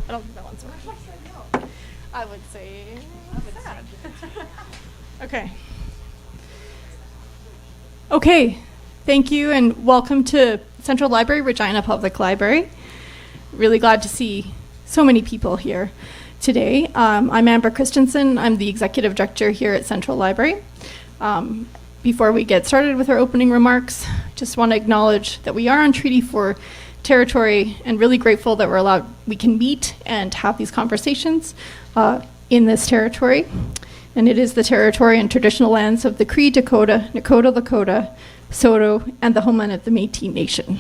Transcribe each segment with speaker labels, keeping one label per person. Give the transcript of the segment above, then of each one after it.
Speaker 1: I don't think that one's working. I would say. Okay. Okay. Thank you and welcome to Central Library, Regina Public Library. Really glad to see so many people here today. I'm Amber Christensen. I'm the Executive Director here at Central Library. Before we get started with our opening remarks, just want to acknowledge that we are on Treaty 4 territory and really grateful that we can meet and have these conversations in this territory. And it is the territory and traditional lands of the Cree Dakota, Nakota Lakota, Saulteaux, and the homeland of the Métis Nation.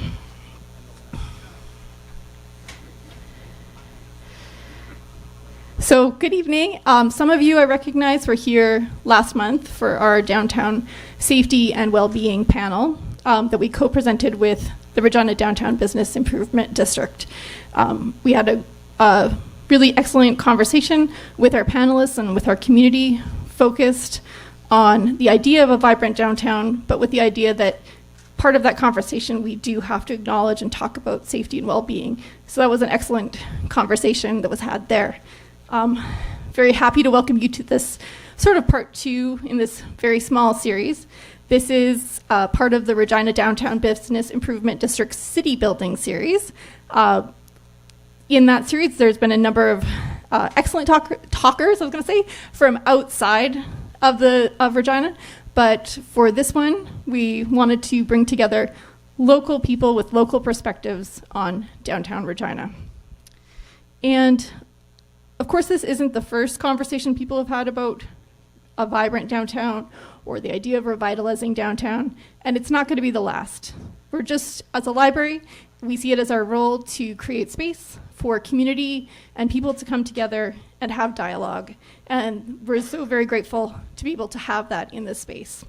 Speaker 1: So good evening. Some of you I recognize were here last month for our downtown safety and well-being panel that we co-presented with the Regina Downtown Business Improvement District. We had a really excellent conversation with our panelists and with our community, focused on the idea of a vibrant downtown, but with the idea that part of that conversation we do have to acknowledge and talk about safety and well-being. So that was an excellent conversation that was had there. Very happy to welcome you to this sort of part 2 in this very small series. This is part of the Regina Downtown Business Improvement District City Building series. In that series, there's been a number of excellent talkers, I was going to say, from outside of Regina. But for this one, we wanted to bring together local people with local perspectives on downtown Regina. And of course, this isn't the first conversation people have had about a vibrant downtown or the idea of revitalizing downtown, and it's not going to be the last. We're just, as a library, we see it as our role to create space for community and people to come together and have dialogue. And we're so very grateful to be able to have that in this space.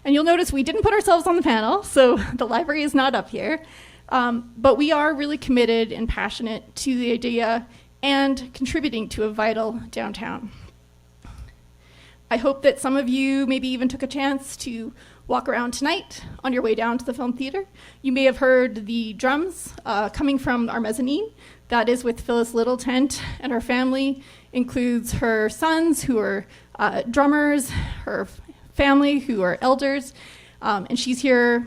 Speaker 1: And you'll notice we didn't put ourselves on the panel, so the library is not up here. But we are really committed and passionate to the idea and contributing to a vital downtown. I hope that some of you maybe even took a chance to walk around tonight on your way down to the film theater. You may have heard the drums coming from our mezzanine. That is with Phyllis Littletent, and her family includes her sons who are drummers, her family who are elders, and she's here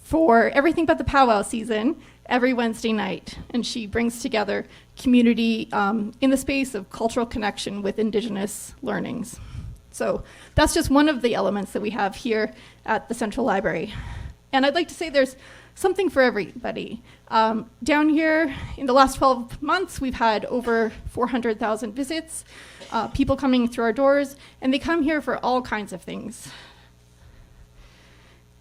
Speaker 1: for everything but the powwow season every Wednesday night, and she brings together community in the space of cultural connection with Indigenous learnings. So that's just one of the elements that we have here at the Central Library. And I'd like to say there's something for everybody. Down here, in the last 12 months, we've had over 400,000 visits, people coming through our doors, and they come here for all kinds of things.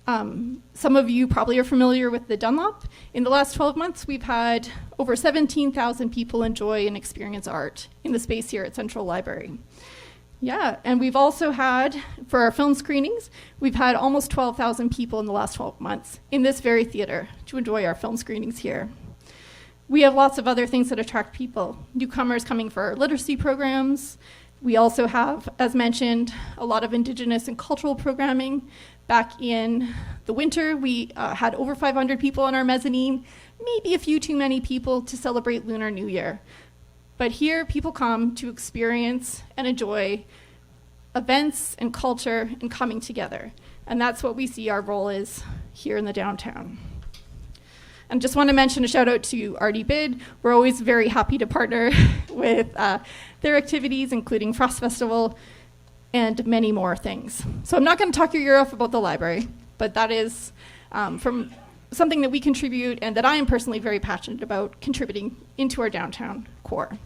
Speaker 1: Some of you probably are familiar with the Dunlop. In the last 12 months, we've had over 17,000 people enjoy and experience art in the space here at Central Library. Yeah, and we've also had, for our film screenings, we've had almost 12,000 people in the last 12 months in this very theater to enjoy our film screenings here. We have lots of other things that attract people. Newcomers coming for our literacy programs. We also have, as mentioned, a lot of Indigenous and cultural programming. Back in the winter, we had over 500 people on our mezzanine, maybe a few too many people to celebrate Lunar New Year. But here, people come to experience and enjoy events and culture and coming together. And that's what we see our role is here in the downtown. And just want to mention a shout out to RDBID. We're always very happy to partner with their activities, including Frost Festival and many more things. So I'm not going to talk your ear off about the library, but that is from something that we contribute and that I am personally very passionate about contributing into our downtown core.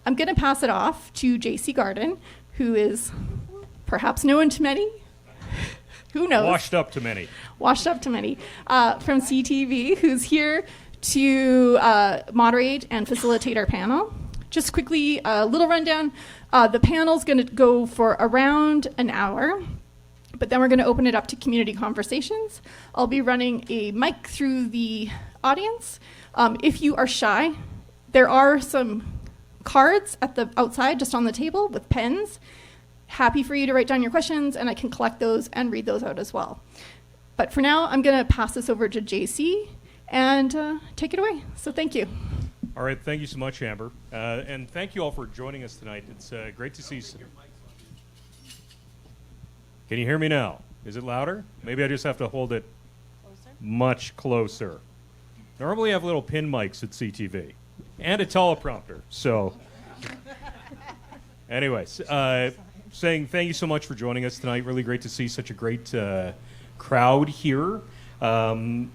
Speaker 1: I'm going to pass it off to JC Garden, who is perhaps known to many. Who knows?
Speaker 2: Washed up to many.
Speaker 1: Washed up to many. From CTV, who's here to moderate and facilitate our panel. Just quickly, a little rundown. The panel's going to go for around an hour, but then we're going to open it up to community conversations. I'll be running a mic through the audience. If you are shy, there are some cards at the outside, just on the table, with pens. Happy for you to write down your questions, and I can collect those and read those out as well. But for now, I'm going to pass this over to JC and take it away. So thank you.
Speaker 2: All right, thank you so much, Amber. And thank you all for joining us tonight. It's great to see you. Can you hear me now? Is it louder? Maybe I just have to hold it much closer. Normally I have little pin mics at CTV and a teleprompter. So anyways, saying thank you so much for joining us tonight. Really great to see such a great crowd here. And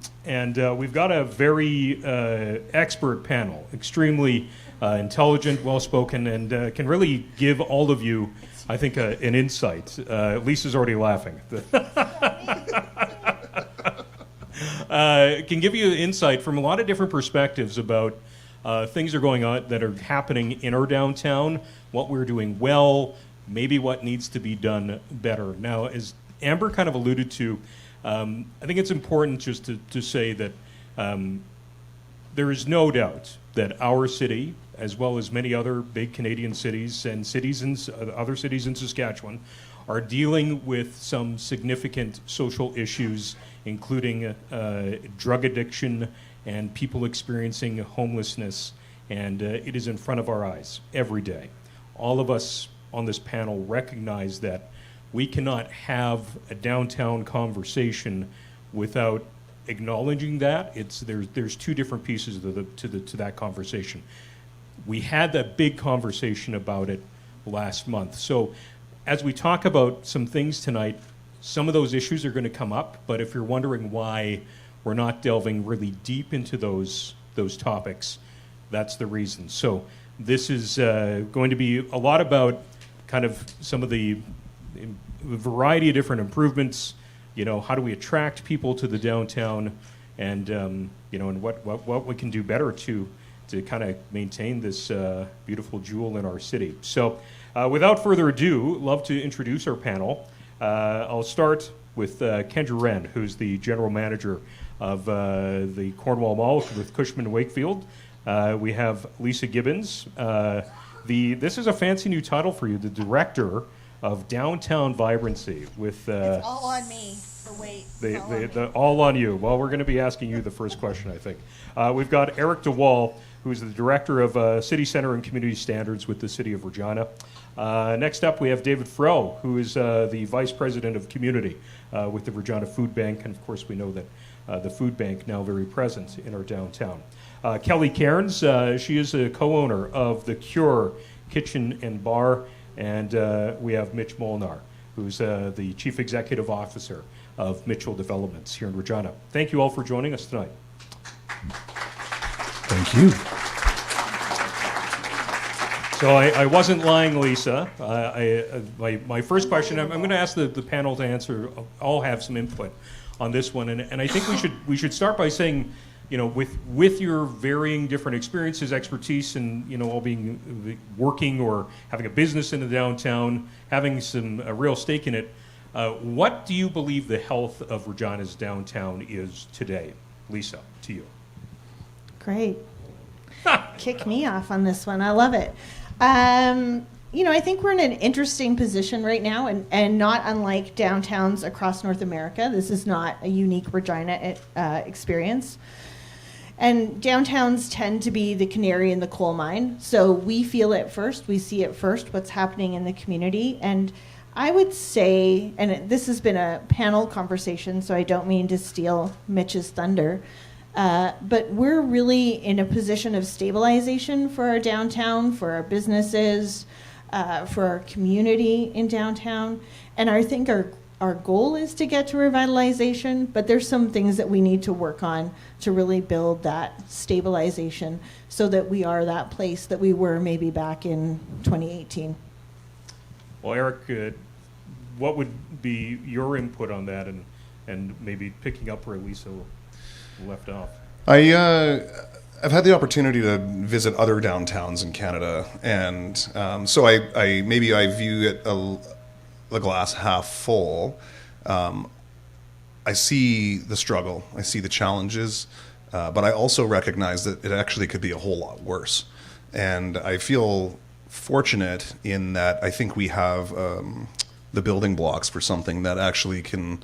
Speaker 2: we've got a very expert panel, extremely intelligent, well-spoken, and can really give all of you, I think, an insight. Lisa's already laughing. Can give you insight from a lot of different perspectives about things that are going on that are happening in our downtown, what we're doing well, maybe what needs to be done better. Now, as Amber kind of alluded to, I think it's important just to say that there is no doubt that our city, as well as many other big Canadian cities and cities in other cities in Saskatchewan, are dealing with some significant social issues, including drug addiction and people experiencing homelessness, and it is in front of our eyes every day. All of us on this panel recognize that we cannot have a downtown conversation without acknowledging that. There's two different pieces to that conversation. We had that big conversation about it last month. So as we talk about some things tonight, some of those issues are going to come up, but if you're wondering why we're not delving really deep into those topics, that's the reason. So this is going to be a lot about kind of some of the variety of different improvements. How do we attract people to the downtown, and and what we can do better to kind of maintain this beautiful jewel in our city. So without further ado, love to introduce our panel. I'll start with Kendra Wren, who's the general manager of the Cornwall Mall with Cushman and Wakefield. We have Leasa Gibbons. This is a fancy new title for you, the director of Downtown Vibrancy. With
Speaker 3: it's all on me.
Speaker 2: All on you. Well, we're going to be asking you the first question, I think. We've got Eric Waal, who's the director of City Center and Community Standards with the City of Regina. Next up, we have David Froh, who is the vice president of community with the Regina Food Bank, and of course, we know that the food bank now very present in our downtown. Kelly Cairns, she is a co-owner of the Cure Kitchen and Bar, and we have Mitch Molnar, who's the chief executive officer of Mitchell Developments here in Regina. Thank you all for joining us tonight.
Speaker 4: Thank you.
Speaker 2: So I wasn't lying, Leasa. My first question, I'm going to ask the panel to answer. All have some input on this one, and I think we should start by saying, with your varying different experiences, expertise, and all being working or having a business in the downtown, having a real stake in it, what do you believe the health of Regina's downtown is today? Leasa, to you.
Speaker 3: Great. Kick me off on this one. I love it. I think we're in an interesting position right now, and not unlike downtowns across North America. This is not a unique Regina experience. And downtowns tend to be the canary in the coal mine. So we feel it first. We see it first, what's happening in the community. And I would say, and this has been a panel conversation, so I don't mean to steal Mitch's thunder, but we're really in a position of stabilization for our downtown, for our businesses, for our community in downtown. And I think our goal is to get to revitalization, but there's some things that we need to work on to really build that stabilization so that we are that place that we were maybe back in 2018.
Speaker 2: Well, Eric, what would be your input on that, and maybe picking up where Leasa left off?
Speaker 4: I've had the opportunity to visit other downtowns in Canada, and so I view it the glass half full. I see the struggle, I see the challenges, but I also recognize that it actually could be a whole lot worse. And I feel fortunate in that I think we have the building blocks for something that actually can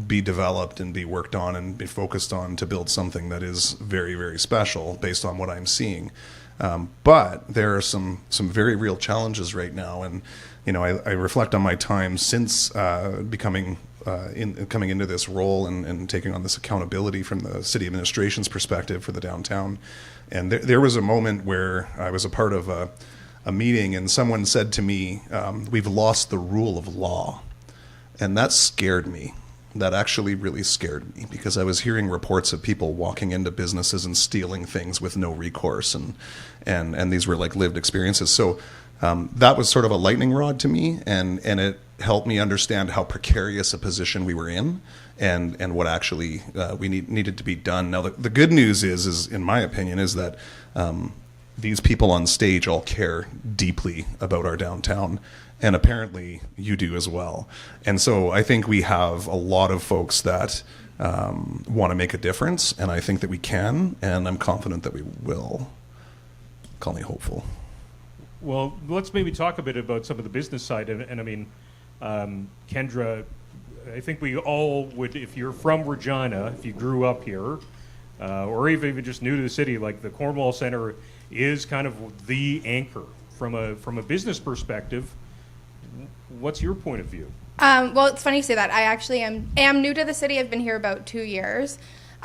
Speaker 4: be developed and be worked on and be focused on to build something that is very, very special based on what I'm seeing. But there are some very real challenges right now, and I reflect on my time since coming into this role and taking on this accountability from the city administration's perspective for the downtown. And there was a moment where I was a part of a meeting, and someone said to me, "We've lost the rule of law." And that scared me. That actually really scared me, because I was hearing reports of people walking into businesses and stealing things with no recourse, and these were like lived experiences. So that was sort of a lightning rod to me, and it helped me understand how precarious a position we were in, and what actually we needed to be done. Now the good news is in my opinion, is that these people on stage all care deeply about our downtown. And apparently you do as well. And so I think we have a lot of folks that want to make a difference, and I think that we can, and I'm confident that we will. Call me hopeful.
Speaker 2: Well, let's maybe talk a bit about some of the business side. And I mean, Kendra, I think we all would, if you're from Regina, if you grew up here, or even just new to the city, like the Cornwall Center is kind of the anchor from a business perspective. What's your point of view?
Speaker 5: Well, it's funny you say that. I actually am new to the city. I've been here about 2 years. If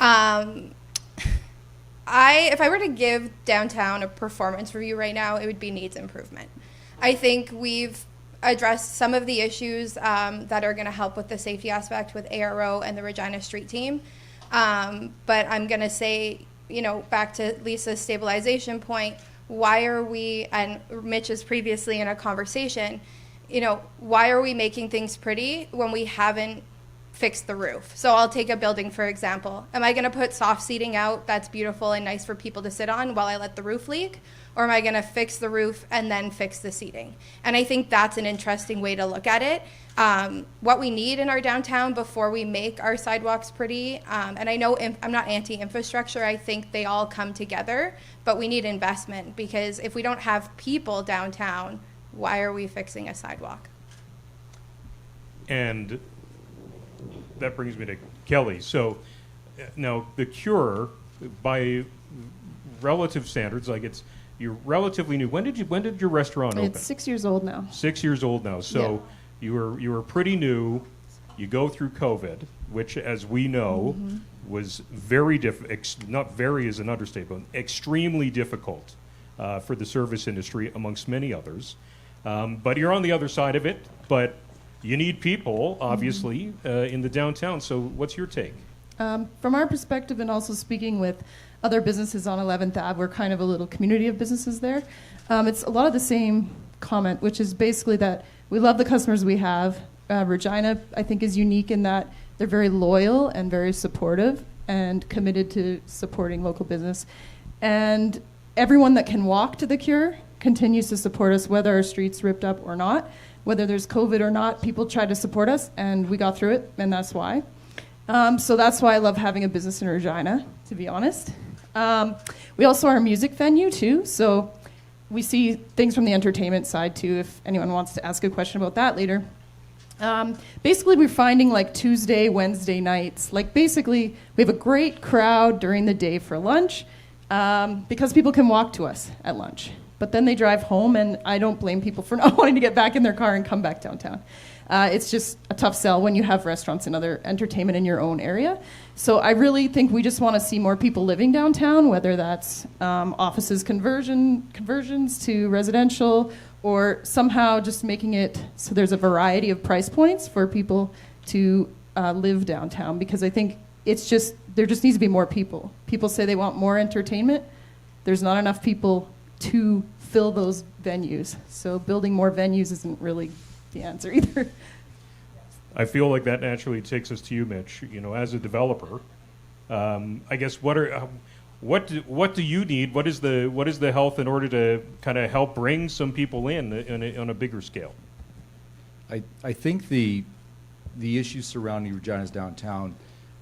Speaker 5: I were to give downtown a performance review right now, it would be needs improvement. I think we've addressed some of the issues that are going to help with the safety aspect with ARO and the Regina Street Team. But I'm going to say, back to Leasa's stabilization point, why are we, and Mitch's previously in a conversation, why are we making things pretty when we haven't fixed the roof? So I'll take a building, for example. Am I going to put soft seating out that's beautiful and nice for people to sit on while I let the roof leak? Or am I going to fix the roof and then fix the seating? And I think that's an interesting way to look at it. What we need in our downtown before we make our sidewalks pretty, and I know I'm not anti-infrastructure, I think they all come together, but we need investment, because if we don't have people downtown, why are we fixing a sidewalk?
Speaker 2: And that brings me to Kelly. So now the Cure, by relative standards, you're relatively new. When did your restaurant open?
Speaker 6: It's 6 years old now.
Speaker 2: 6 years old now. So you were pretty new. You go through COVID, which, as we know, was very not very is an understatement, extremely difficult for the service industry, amongst many others. But you're on the other side of it, but you need people, obviously, in the downtown. So what's your take?
Speaker 6: From our perspective, and also speaking with other businesses on 11th Ave, we're kind of a little community of businesses there. It's a lot of the same comment, which is basically that we love the customers we have. Regina, I think, is unique in that they're very loyal and very supportive and committed to supporting local business. And everyone that can walk to the Cure continues to support us, whether our street's ripped up or not, whether there's COVID or not. People try to support us, and we got through it, and that's why. So that's why I love having a business in Regina, to be honest. We also are a music venue, too, so we see things from the entertainment side, too, if anyone wants to ask a question about that later. Basically, we're finding like Tuesday, Wednesday nights, like basically we have a great crowd during the day for lunch because people can walk to us at lunch. But then they drive home, and I don't blame people for not wanting to get back in their car and come back downtown. It's just a tough sell when you have restaurants and other entertainment in your own area. So I really think we just want to see more people living downtown, whether that's offices conversions to residential, or somehow just making it so there's a variety of price points for people to live downtown. Because I think it's just, there just needs to be more people. People say they want more entertainment. There's not enough people to fill those venues. So building more venues isn't really the answer either.
Speaker 2: I feel like that naturally takes us to you, Mitch. As a developer, I guess what do you need? What is the health in order to kind of help bring some people in on a bigger scale?
Speaker 7: I think the issues surrounding Regina's downtown,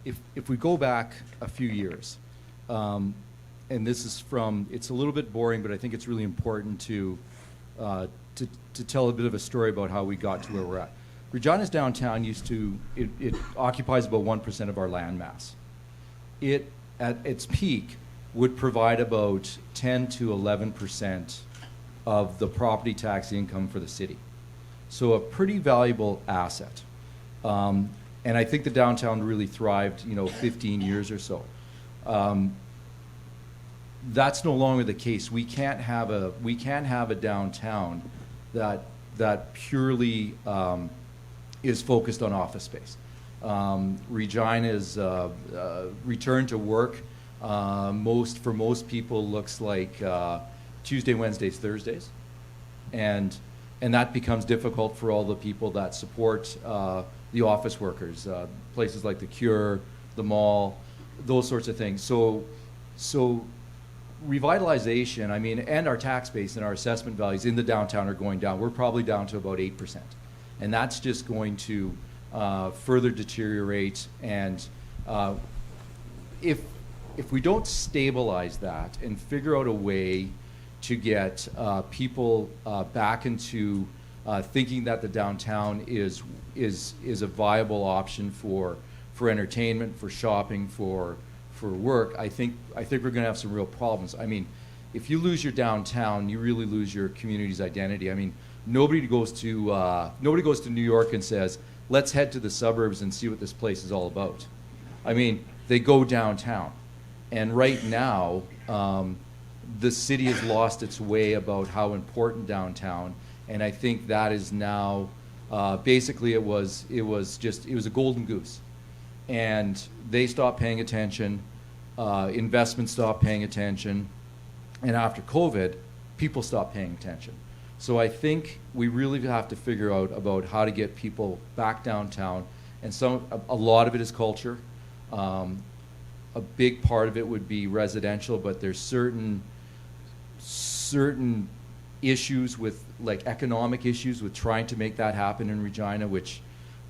Speaker 7: if we go back a few years, and this is it's a little bit boring, but I think it's really important to tell a bit of a story about how we got to where we're at. Regina's downtown it occupies about 1% of our land mass. It, at its peak, would provide about 10 to 11% of the property tax income for the city. So a pretty valuable asset. And I think the downtown really thrived, 15 years or so. That's no longer the case. We can't have a downtown that purely is focused on office space. Regina's return to work for most people looks like Tuesday, Wednesdays, Thursdays, and that becomes difficult for all the people that support the office workers, places like the Cure, the mall, those sorts of things. So revitalization, and our tax base and our assessment values in the downtown are going down. We're probably down to about 8%, and that's just going to further deteriorate. And if we don't stabilize that and figure out a way to get people back into thinking that the downtown is a viable option for entertainment, for shopping, for work, I think we're going to have some real problems. If you lose your downtown, you really lose your community's identity. Nobody goes to New York and says, let's head to the suburbs and see what this place is all about. They go downtown. And right now, the city has lost its way about how important downtown, and I think that is now, basically it was a golden goose. And they stopped paying attention, investment stopped paying attention, and after COVID, people stopped paying attention. So I think we really have to figure out about how to get people back downtown, and a lot of it is culture. A big part of it would be residential, but there's certain issues with, like economic issues, with trying to make that happen in Regina, which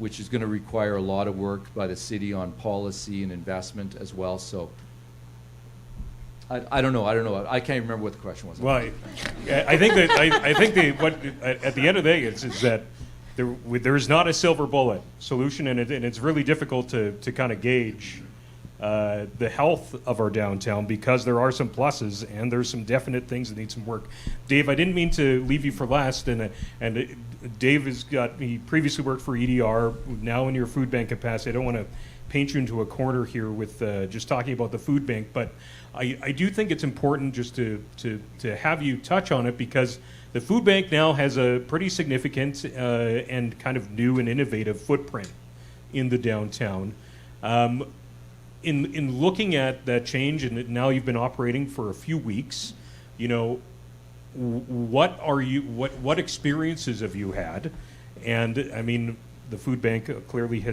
Speaker 7: is going to require a lot of work by the city on policy and investment as well. So I don't know. I can't remember what the question was.
Speaker 2: Well, I think what at the end of the day is that there is not a silver bullet solution, and it's really difficult to kind of gauge the health of our downtown, because there are some pluses and there's some definite things that need some work. Dave, I didn't mean to leave you for last, and Dave he previously worked for EDR, now in your food bank capacity. I don't want to paint you into a corner here with just talking about the food bank, but I do think it's important just to have you touch on it, because the food bank now has a pretty significant and kind of new and innovative footprint in the downtown. In looking at that change, and now you've been operating for a few weeks, what experiences have you had? And the food bank clearly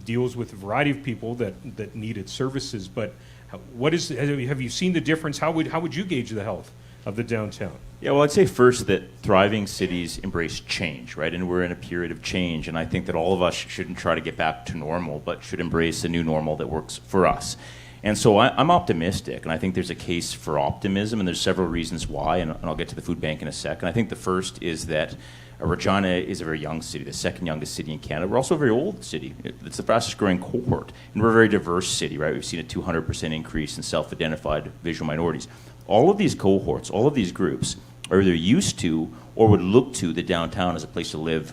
Speaker 2: deals with a variety of people that need its services, but have you seen the difference? How would you gauge the health of the downtown?
Speaker 8: Yeah, well, I'd say first that thriving cities embrace change, right? And we're in a period of change, and I think that all of us shouldn't try to get back to normal, but should embrace a new normal that works for us. And so I'm optimistic, and I think there's a case for optimism, and there's several reasons why, and I'll get to the food bank in a second. I think the first is that Regina is a very young city, the second youngest city in Canada. We're also a very old city. It's the fastest growing cohort, and we're a very diverse city, right? We've seen a 200% increase in self-identified visual minorities. All of these cohorts, all of these groups are either used to or would look to the downtown as a place to live,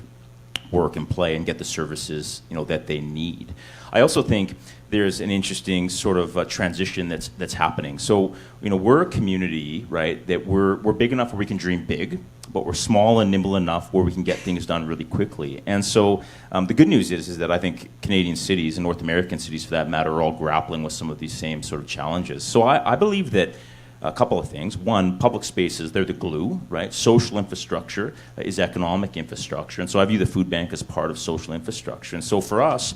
Speaker 8: work, and play, and get the services that they need. I also think there's an interesting sort of transition that's happening. So we're a community, right, that we're big enough where we can dream big, but we're small and nimble enough where we can get things done really quickly. And so the good news is that I think Canadian cities and North American cities, for that matter, are all grappling with some of these same sort of challenges. So I believe that a couple of things. One, public spaces, they're the glue, right? Social infrastructure is economic infrastructure. And so I view the food bank as part of social infrastructure. And so for us,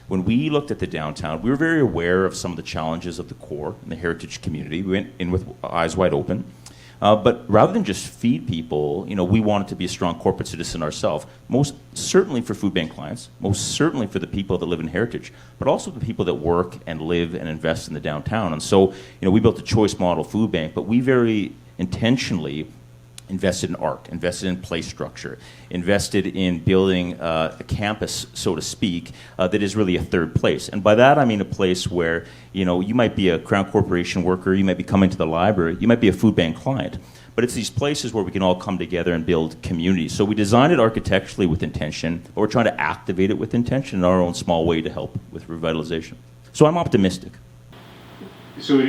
Speaker 8: when we looked at the downtown, we were very aware of some of the challenges of the core and the heritage community. We went in with eyes wide open. But rather than just feed people, we wanted to be a strong corporate citizen ourselves, most certainly for food bank clients, most certainly for the people that live in heritage, but also the people that work and live and invest in the downtown. And so, we built a choice model food bank, but we very intentionally invested in art, invested in play structure, invested in building a campus, so to speak, that is really a third place. And by that I mean a place where, you might be a Crown Corporation worker, you might be coming to the library, you might be a food bank client. But it's these places where we can all come together and build communities. So we designed it architecturally with intention, but we're trying to activate it with intention in our own small way to help with revitalization. So I'm optimistic.
Speaker 2: So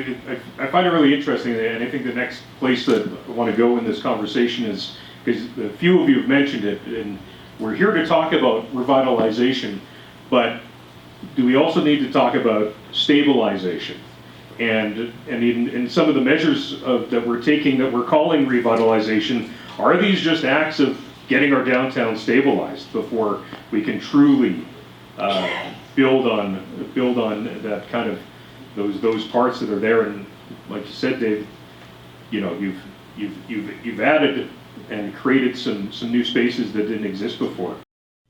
Speaker 2: I find it really interesting, and I think the next place that I want to go in this conversation is, because a few of you have mentioned it, and we're here to talk about revitalization, but do we also need to talk about stabilization? And in some of the measures that we're taking that we're calling revitalization, are these just acts of getting our downtown stabilized before we can truly build on that kind of those parts that are there? And like you said, Dave, you've added and created some new spaces that didn't exist before.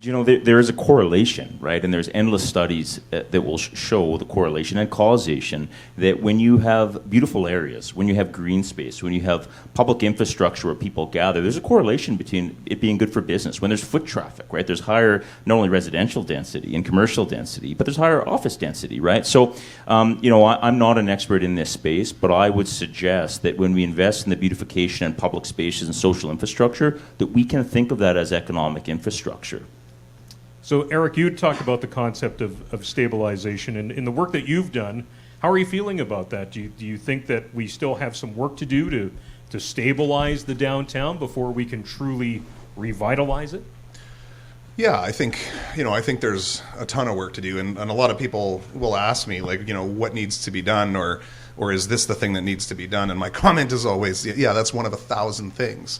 Speaker 8: There is a correlation, right? And there's endless studies that will show the correlation and causation that when you have beautiful areas, when you have green space, when you have public infrastructure where people gather, there's a correlation between it being good for business. When there's foot traffic, right? There's higher not only residential density and commercial density, but there's higher office density, right? So, I'm not an expert in this space, but I would suggest that when we invest in the beautification and public spaces and social infrastructure, that we can think of that as economic infrastructure.
Speaker 2: So, Eric, you talked about the concept of stabilization, and in the work that you've done, how are you feeling about that? Do you think that we still have some work to do to stabilize the downtown before we can truly revitalize it?
Speaker 4: Yeah, I think there's a ton of work to do, and a lot of people will ask me, like, what needs to be done, or is this the thing that needs to be done? And my comment is always, yeah, that's one of 1,000 things.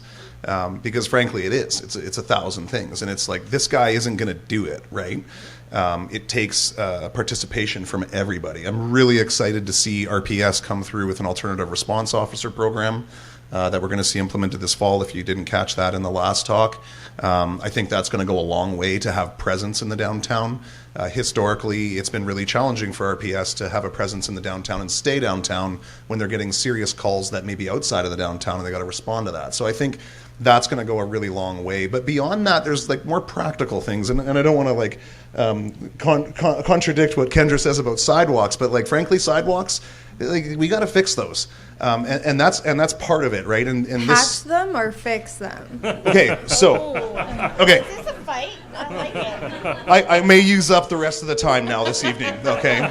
Speaker 4: Because frankly, it is. It's 1,000 things, and it's like, this guy isn't going to do it, right? It takes participation from everybody. I'm really excited to see RPS come through with an alternative response officer program that we're going to see implemented this fall, if you didn't catch that in the last talk. I think that's going to go a long way to have presence in the downtown. Historically, it's been really challenging for RPS to have a presence in the downtown and stay downtown when they're getting serious calls that may be outside of the downtown, and they got to respond to that. So I think that's going to go a really long way. But beyond that, there's like more practical things, and I don't want to like contradict what Kendra says about sidewalks, but like frankly, sidewalks, like, we got to fix those, and that's part of it, right? And
Speaker 5: patch them or fix them.
Speaker 4: Okay, so okay.
Speaker 3: Is this a fight? I like it.
Speaker 4: I may use up the rest of the time now this evening. Okay,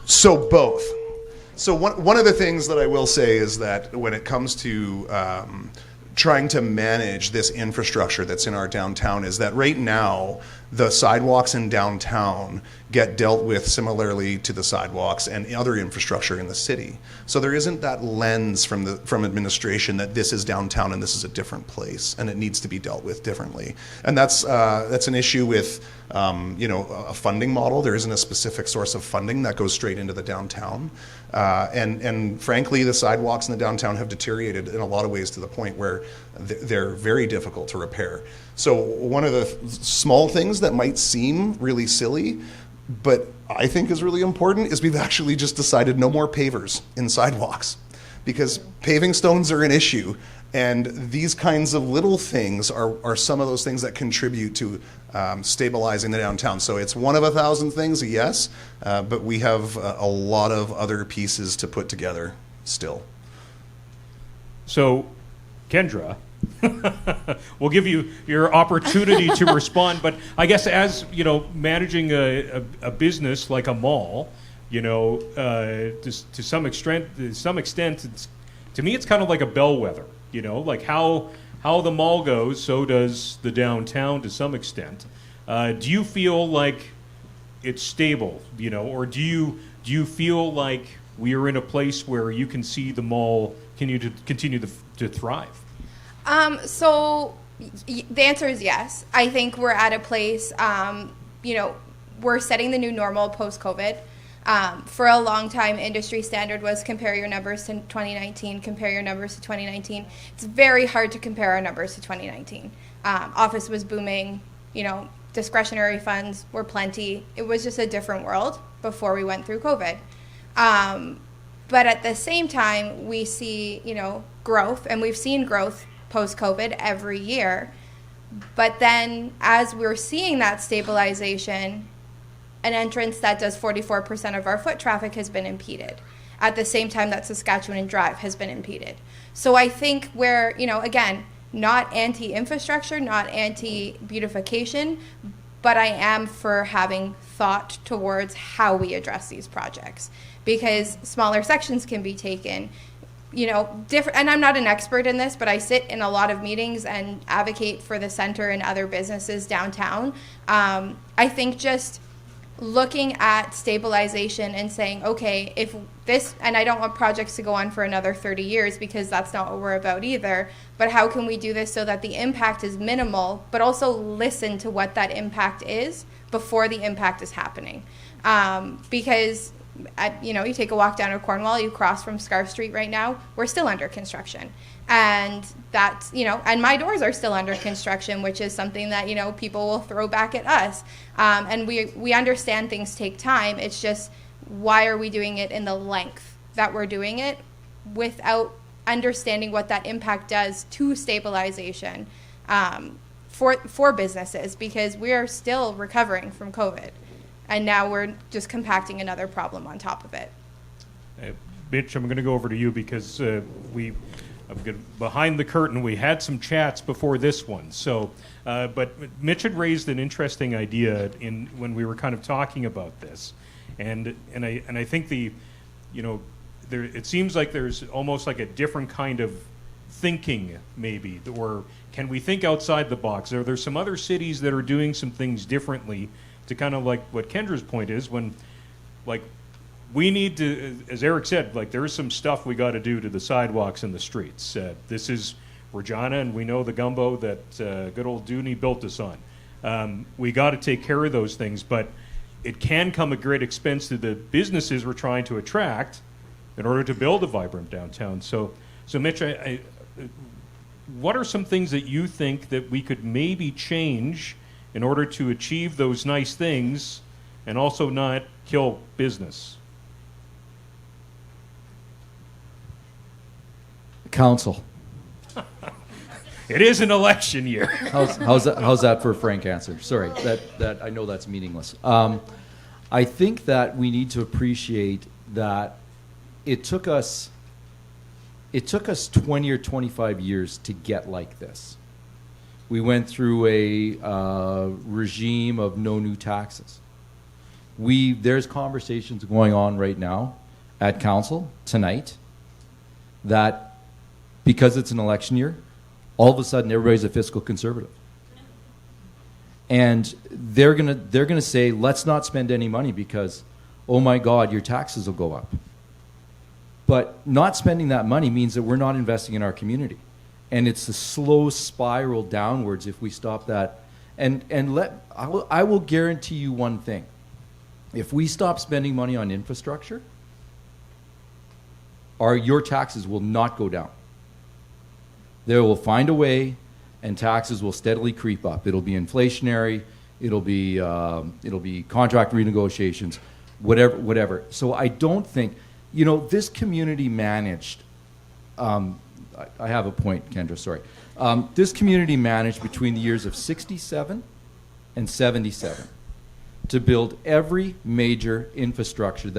Speaker 4: so both. So one of the things that I will say is that when it comes to trying to manage this infrastructure that's in our downtown, is that right now the sidewalks in downtown get dealt with similarly to the sidewalks and other infrastructure in the city. So there isn't that lens from administration that this is downtown and this is a different place and it needs to be dealt with differently. And that's an issue with a funding model. There isn't a specific source of funding that goes straight into the downtown. And frankly, the sidewalks in the downtown have deteriorated in a lot of ways to the point where they're very difficult to repair. So one of the small things that might seem really silly, but I think is really important, is we've actually just decided no more pavers in sidewalks, because paving stones are an issue. And these kinds of little things are some of those things that contribute to stabilizing the downtown. So it's one of 1,000 things, yes, but we have a lot of other pieces to put together still.
Speaker 2: So, Kendra, we'll give you your opportunity to respond, but I guess as, managing a business like a mall, to some extent, to me, it's kind of like a bellwether. Like how the mall goes, so does the downtown to some extent. Do you feel like it's stable, or do you feel like we are in a place where you can see the mall continue to thrive?
Speaker 5: So the answer is yes. I think we're at a place, we're setting the new normal post-COVID. For a long time, industry standard was compare your numbers to 2019, compare your numbers to 2019. It's very hard to compare our numbers to 2019. Office was booming, discretionary funds were plenty. It was just a different world before we went through COVID. But at the same time, we see, growth, and we've seen growth post-COVID every year. But then as we're seeing that stabilization, an entrance that does 44% of our foot traffic has been impeded at the same time that Saskatchewan and Drive has been impeded. So I think we're, again, not anti-infrastructure, not anti-beautification, but I am for having thought towards how we address these projects, because smaller sections can be taken, different. And I'm not an expert in this, but I sit in a lot of meetings and advocate for the center and other businesses downtown. I think just looking at stabilization and saying, okay, if this, and I don't want projects to go on for another 30 years because that's not what we're about either, but how can we do this so that the impact is minimal, but also listen to what that impact is before the impact is happening? Because, you take a walk down to Cornwall, you cross from Scarf Street right now, we're still under construction. And that's, and my doors are still under construction, which is something that, people will throw back at us. And we understand things take time. It's just, why are we doing it in the length that we're doing it without understanding what that impact does to stabilization for businesses? Because we are still recovering from COVID. And now we're just compacting another problem on top of it.
Speaker 2: Mitch, I'm going to go over to you because behind the curtain, we had some chats before this one. So, but Mitch had raised an interesting idea when we were kind of talking about this, and I think it seems like there's almost like a different kind of thinking, maybe, or can we think outside the box? There's some other cities that are doing some things differently to kind of like what Kendra's point is when, like, we need to, as Eric said, like there is some stuff we got to do to the sidewalks and the streets. This is Regina, and we know the gumbo that good old Dooney built us on. We got to take care of those things, but it can come at great expense to the businesses we're trying to attract in order to build a vibrant downtown. So Mitch, what are some things that you think that we could maybe change in order to achieve those nice things and also not kill business?
Speaker 7: Council.
Speaker 2: It is an election year.
Speaker 7: How's that for a frank answer? Sorry, that I know that's meaningless. I think that we need to appreciate that it took us 20 or 25 years to get like this. We went through a regime of no new taxes. There's conversations going on right now at council tonight that because it's an election year, all of a sudden everybody's a fiscal conservative. And they're gonna say, let's not spend any money because, oh my God, your taxes will go up. But not spending that money means that we're not investing in our community. And it's a slow spiral downwards if we stop that. I will guarantee you one thing. If we stop spending money on infrastructure, your taxes will not go down. They will find a way, and taxes will steadily creep up. It'll be inflationary. It'll be contract renegotiations, whatever. So I don't think, this community managed. I have a point, Kendra. Sorry. This community managed between the years of 67 and 77 to build every major infrastructure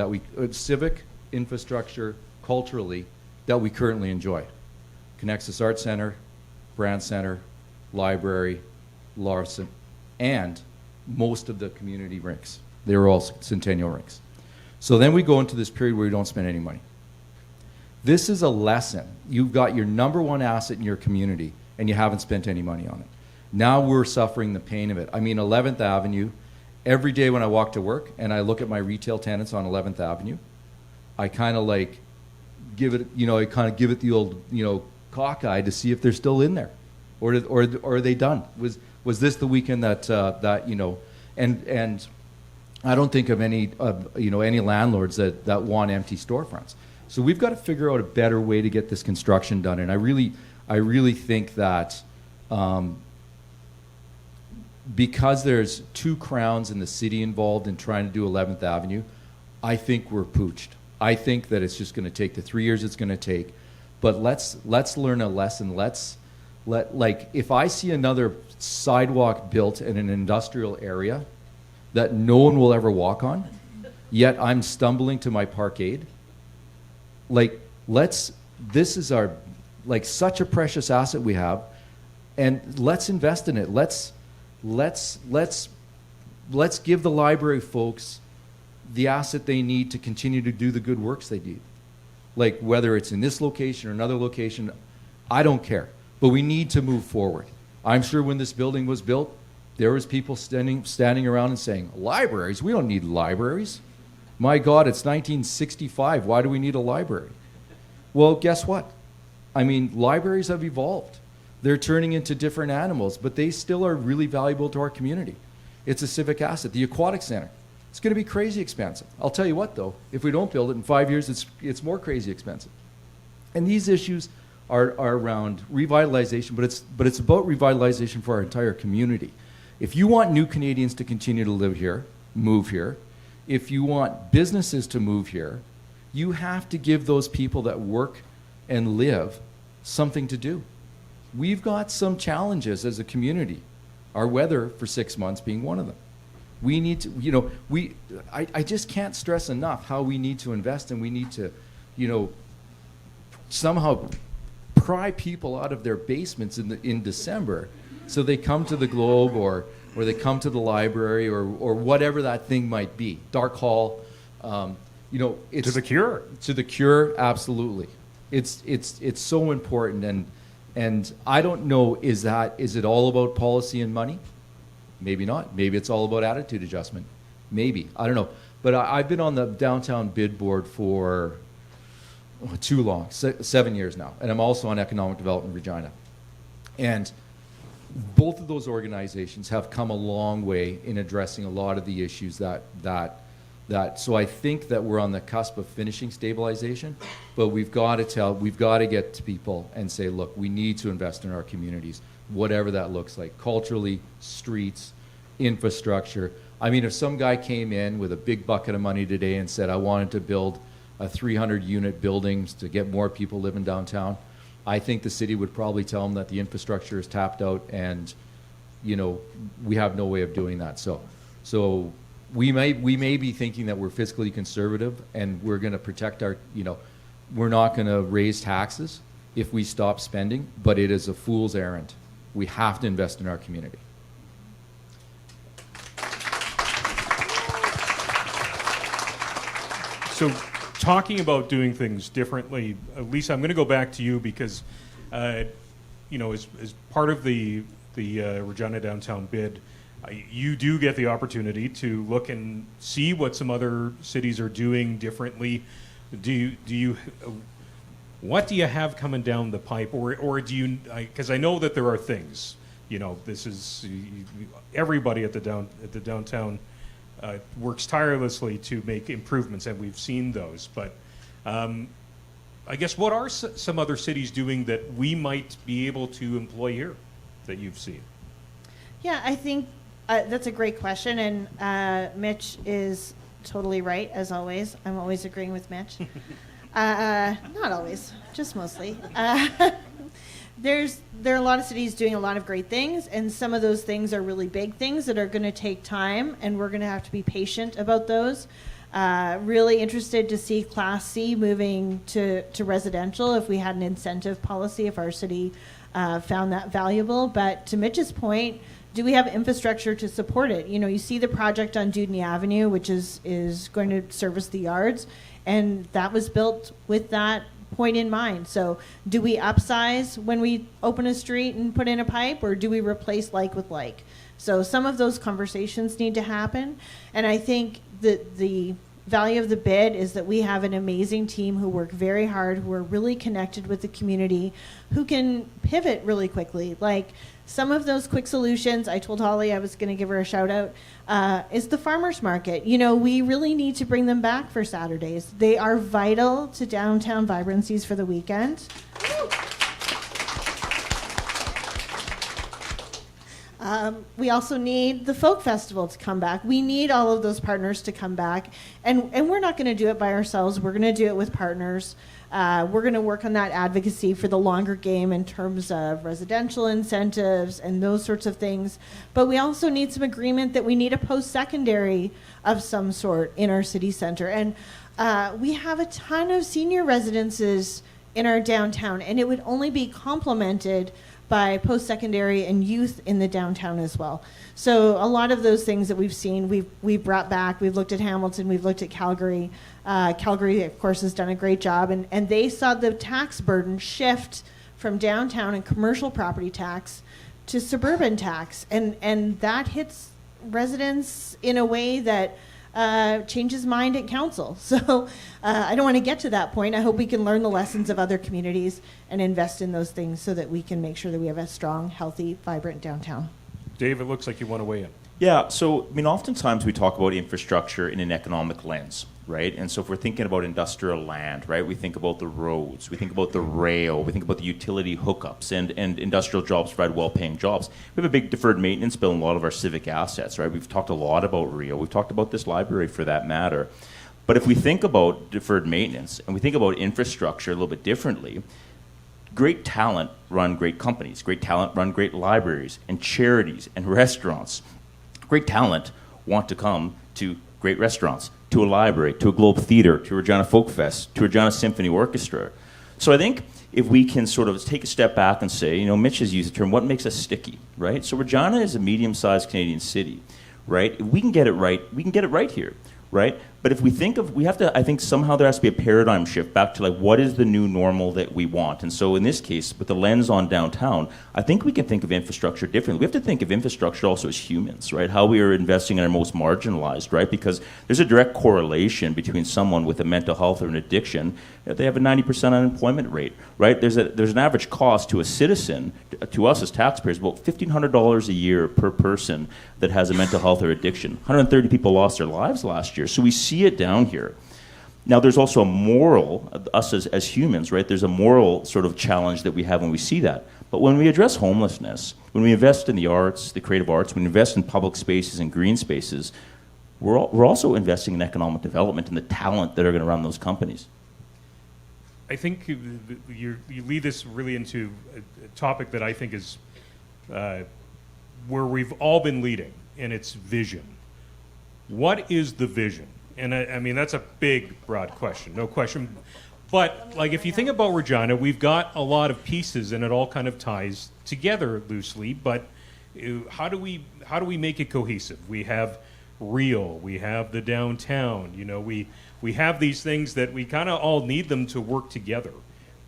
Speaker 7: civic infrastructure, culturally, that we currently enjoy. Connexus Arts Center, Brand Center, Library, Larson, and most of the community rinks. They were all centennial rinks. So then we go into this period where we don't spend any money. This is a lesson. You've got your number one asset in your community, and you haven't spent any money on it. Now we're suffering the pain of it. I mean, 11th Avenue, every day when I walk to work and I look at my retail tenants on 11th Avenue, I kind of like give it the old, cockeye to see if they're still in there, or are they done? Was this the weekend that and I don't think of any landlords that want empty storefronts. So we've got to figure out a better way to get this construction done. And I really think that because there's two crowns in the city involved in trying to do 11th Avenue, I think we're pooched. I think that it's just going to take the 3 years it's going to take. But let's learn a lesson. Like if I see another sidewalk built in an industrial area that no one will ever walk on, yet I'm stumbling to my parkade, like this is our, like, such a precious asset we have, and let's invest in it. Let's give the library folks the asset they need to continue to do the good works they do. Like, whether it's in this location or another location, I don't care. But we need to move forward. I'm sure when this building was built, there was people standing around and saying, libraries? We don't need libraries. My God, it's 1965. Why do we need a library? Well, guess what? I mean, libraries have evolved. They're turning into different animals, but they still are really valuable to our community. It's a civic asset. The Aquatic Center, it's going to be crazy expensive. I'll tell you what, though, if we don't build it in 5 years, it's more crazy expensive. And these issues are around revitalization, but it's about revitalization for our entire community. If you want new Canadians to continue to live here, move here, if you want businesses to move here, you have to give those people that work and live something to do. We've got some challenges as a community, our weather for 6 months being one of them. We need to, I just can't stress enough how we need to invest, and we need to, somehow pry people out of their basements in December so they come to the Globe or they come to the library or whatever that thing might be. Dark Hall, it's
Speaker 2: To the Cure.
Speaker 7: To the Cure, absolutely. It's so important, and I don't know, is it all about policy and money? Maybe not. Maybe it's all about attitude adjustment. Maybe. I don't know. But I've been on the downtown bid board for too long, 7 years now, and I'm also on Economic Development Regina. And both of those organizations have come a long way in addressing a lot of the issues that so I think that we're on the cusp of finishing stabilization, but we've got to get to people and say, look, we need to invest in our communities, whatever that looks like, culturally, streets, infrastructure. I mean, if some guy came in with a big bucket of money today and said, I wanted to build a 300-unit buildings to get more people living downtown, I think the city would probably tell him that the infrastructure is tapped out, and we have no way of doing that. So we may be thinking that we're fiscally conservative and we're going to protect our, we're not going to raise taxes if we stop spending, but it is a fool's errand. We have to invest in our community.
Speaker 2: So, talking about doing things differently, Leasa, I'm going to go back to you because, as part of the Regina Downtown bid, you do get the opportunity to look and see what some other cities are doing differently. What do you have coming down the pipe, or do you? Because I know that there are things. This is everybody at the downtown works tirelessly to make improvements, and we've seen those. But I guess what are some other cities doing that we might be able to employ here that you've seen?
Speaker 3: Yeah, I think that's a great question, and Mitch is totally right, as always. I'm always agreeing with Mitch. Not always, just mostly. There are a lot of cities doing a lot of great things, and some of those things are really big things that are going to take time, and we're going to have to be patient about those. Really interested to see Class C moving to residential if we had an incentive policy, if our city found that valuable. But to Mitch's point, do we have infrastructure to support it? You see the project on Dudney Avenue, which is going to service the yards, and that was built with that point in mind. So do we upsize when we open a street and put in a pipe, or do we replace like with like? So some of those conversations need to happen, and I think that the value of the bid is that we have an amazing team who work very hard, who are really connected with the community, who can pivot really quickly. Like some of those quick solutions, I told Holly I was going to give her a shout out, is the farmers market. We really need to bring them back for Saturdays. They are vital to downtown vibrancies for the weekend. We also need the folk festival to come back. We need all of those partners to come back. And we're not going to do it by ourselves. We're going to do it with partners. We're going to work on that advocacy for the longer game in terms of residential incentives and those sorts of things. But we also need some agreement that we need a post-secondary of some sort in our city center. And we have a ton of senior residences in our downtown, and it would only be complemented by post-secondary and youth in the downtown as well. So a lot of those things that we've seen, we've brought back. We've looked at Hamilton, we've looked at Calgary. Calgary, of course, has done a great job, and they saw the tax burden shift from downtown and commercial property tax to suburban tax, and that hits residents in a way that changes mind at council. So I don't want to get to that point. I hope we can learn the lessons of other communities and invest in those things so that we can make sure that we have a strong, healthy, vibrant downtown.
Speaker 2: Dave, it looks like you want to weigh in.
Speaker 8: Yeah, so I mean, oftentimes we talk about infrastructure in an economic lens, right? And so if we're thinking about industrial land, right, we think about the roads, we think about the rail, we think about the utility hookups, and industrial jobs provide well-paying jobs. We have a big deferred maintenance bill in a lot of our civic assets, right? We've talked a lot about Rio. We've talked about this library for that matter. But if we think about deferred maintenance and we think about infrastructure a little bit differently, great talent run great companies. Great talent run great libraries and charities and restaurants. Great talent want to come to great restaurants, to a library, to a Globe Theatre, to Regina Folk Fest, to Regina Symphony Orchestra. So I think if we can sort of take a step back and say, you know, Mitch has used the term, what makes us sticky, right? So Regina is a medium-sized Canadian city, right? If we can get it right, we can get it right here, right? But if we think of, we have to, I think somehow there has to be a paradigm shift back to like, what is the new normal that we want? And so in this case, with the lens on downtown, I think we can think of infrastructure differently. We have to think of infrastructure also as humans, right? How we are investing in our most marginalized, right? Because there's a direct correlation between someone with a mental health or an addiction, they have a 90% unemployment rate, right? There's an average cost to a citizen, to us as taxpayers, about $1,500 a year per person that has a mental health or addiction. 130 people lost their lives last year. So we see it down here. Now, there's also a moral, us as humans, right? There's a moral sort of challenge that we have when we see that. But when we address homelessness, when we invest in the arts, the creative arts, when we invest in public spaces and green spaces, we're also investing in economic development and the talent that are going to run those companies.
Speaker 2: I think you lead this really into a topic that I think is where we've all been leading, and it's vision. What is the vision? And I mean, that's a big, broad question, no question. But like, if you think about Regina, we've got a lot of pieces, and it all kind of ties together loosely. But how do we make it cohesive? We have Rio, we have the downtown. You know, we have these things that we kind of all need them to work together.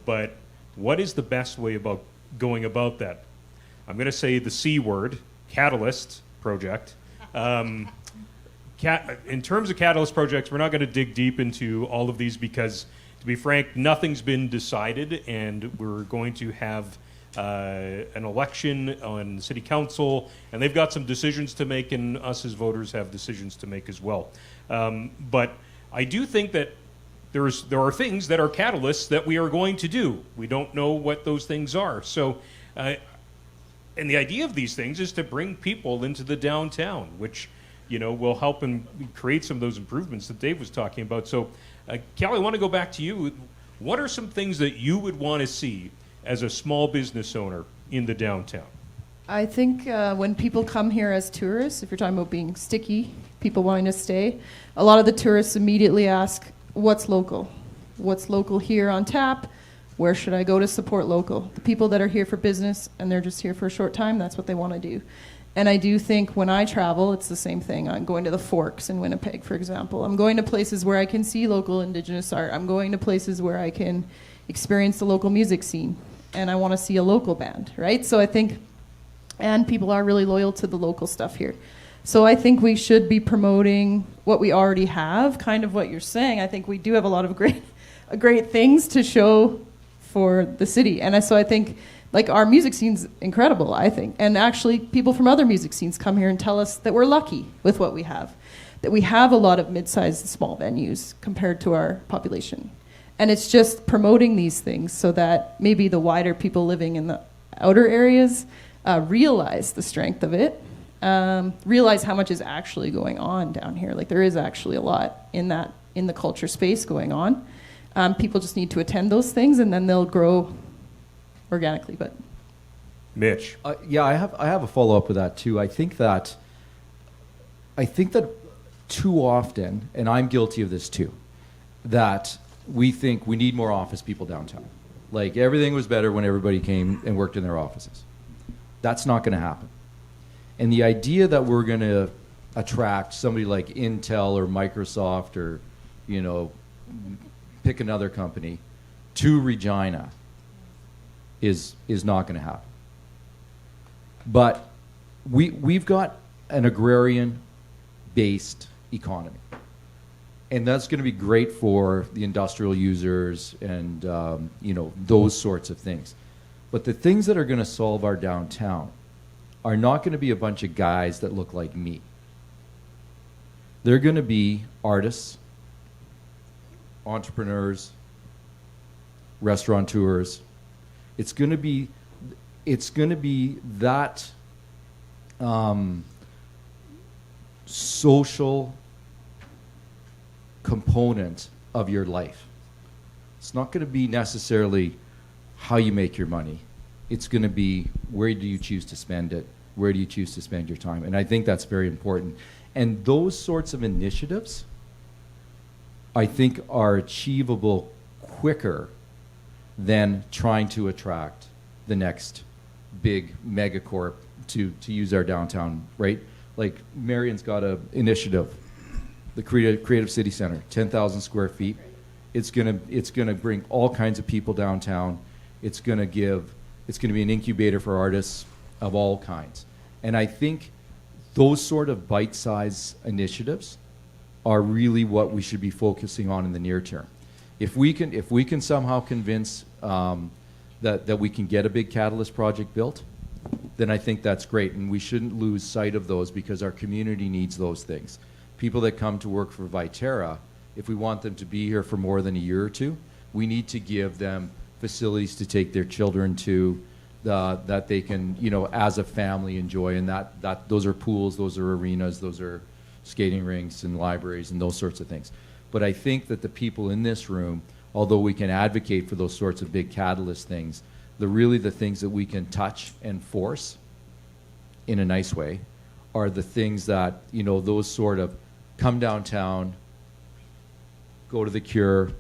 Speaker 2: But what is the best way about going about that? I'm going to say the C word, catalyst project. In terms of catalyst projects, we're not going to dig deep into all of these because, to be frank, nothing's been decided, and we're going to have an election on the city council, and they've got some decisions to make, and us as voters have decisions to make as well. But I do think that there are things that are catalysts that we are going to do. We don't know what those things are. So, and the idea of these things is to bring people into the downtown, which, you know, will help and create some of those improvements that Dave was talking about. So, Kelly, I want to go back to you. What are some things that you would want to see as a small business owner in the downtown?
Speaker 6: I think when people come here as tourists, if you're talking about being sticky, people wanting to stay, a lot of the tourists immediately ask, what's local? What's local here on tap? Where should I go to support local? The people that are here for business and they're just here for a short time, that's what they want to do. And I do think when I travel, it's the same thing. I'm going to the Forks in Winnipeg, for example. I'm going to places where I can see local Indigenous art. I'm going to places where I can experience the local music scene. And I want to see a local band, right? So I think, and people are really loyal to the local stuff here. So I think we should be promoting what we already have, kind of what you're saying. I think we do have a lot of great things to show for the city. And so I think, like, our music scene's incredible, I think. And actually, people from other music scenes come here and tell us that we're lucky with what we have, that we have a lot of mid-sized small venues compared to our population. And it's just promoting these things so that maybe the wider people living in the outer areas realize the strength of it, realize how much is actually going on down here. Like there is actually a lot in the culture space going on. People just need to attend those things, and then they'll grow organically. But
Speaker 2: Mitch.
Speaker 7: Yeah, I have a follow up with that too. I think that too often, and I'm guilty of this too, that we think we need more office people downtown. Like everything was better when everybody came and worked in their offices. That's not going to happen. And the idea that we're going to attract somebody like Intel or Microsoft or, pick another company to Regina is not going to happen. But we've got an agrarian-based economy. And that's going to be great for the industrial users and, those sorts of things. But the things that are going to solve our downtown are not going to be a bunch of guys that look like me. They're going to be artists, entrepreneurs, restaurateurs. It's going to be that social component of your life. It's not going to be necessarily how you make your money. It's going to be where do you choose to spend it? Where do you choose to spend your time? And I think that's very important. And those sorts of initiatives, I think, are achievable quicker than trying to attract the next big megacorp to use our downtown, right? Like Marion's got an initiative, the Creative City Center, 10,000 square feet. It's gonna bring all kinds of people downtown. It's gonna be an incubator for artists of all kinds. And I think those sort of bite-sized initiatives are really what we should be focusing on in the near term. If we can somehow convince that we can get a big catalyst project built, then I think that's great. And we shouldn't lose sight of those because our community needs those things. People that come to work for Viterra, if we want them to be here for more than a year or two, we need to give them facilities to take their children to that they can, as a family enjoy. And that those are pools, those are arenas, those are skating rinks and libraries and those sorts of things. But I think that the people in this room, although we can advocate for those sorts of big catalyst things, the things that we can touch and force in a nice way are the things that, those sort of come downtown, go to the Cure,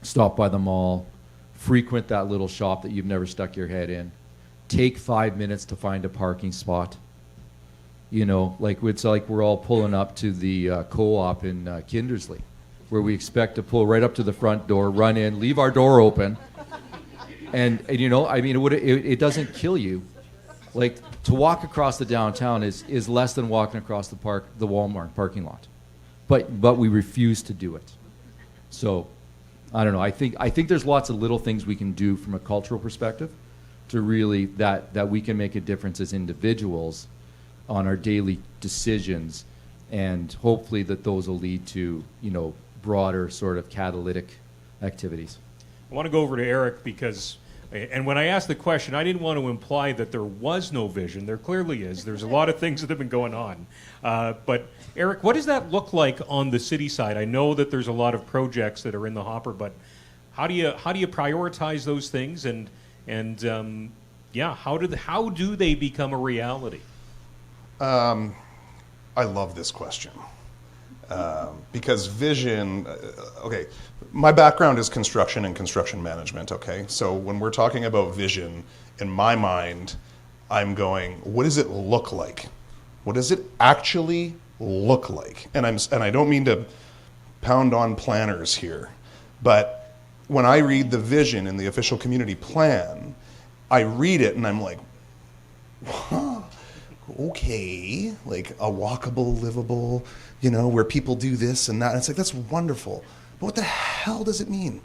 Speaker 7: stop by the mall, frequent that little shop that you've never stuck your head in, take 5 minutes to find a parking spot. It's like we're all pulling up to the co-op in Kindersley, where we expect to pull right up to the front door, run in, leave our door open, and it doesn't kill you. Like, to walk across the downtown is less than walking across the Walmart parking lot, but we refuse to do it. So, I don't know. I think there's lots of little things we can do from a cultural perspective to really that we can make a difference as individuals on our daily decisions, and hopefully that those will lead to broader sort of catalytic activities.
Speaker 2: I want to go over to Eric because, and when I asked the question, I didn't want to imply that there was no vision. There clearly is. There's a lot of things that have been going on. But Eric, what does that look like on the city side? I know that there's a lot of projects that are in the hopper, but how do you prioritize those things, and how do they become a reality?
Speaker 4: I love this question because vision. Okay, my background is construction and construction management. Okay, so when we're talking about vision, in my mind, I'm going, what does it look like? What does it actually look like? And I don't mean to pound on planners here, but when I read the vision in the official community plan, I read it and I'm like, huh? Okay, like a walkable, livable, where people do this and that. And it's like, that's wonderful. But what the hell does it mean?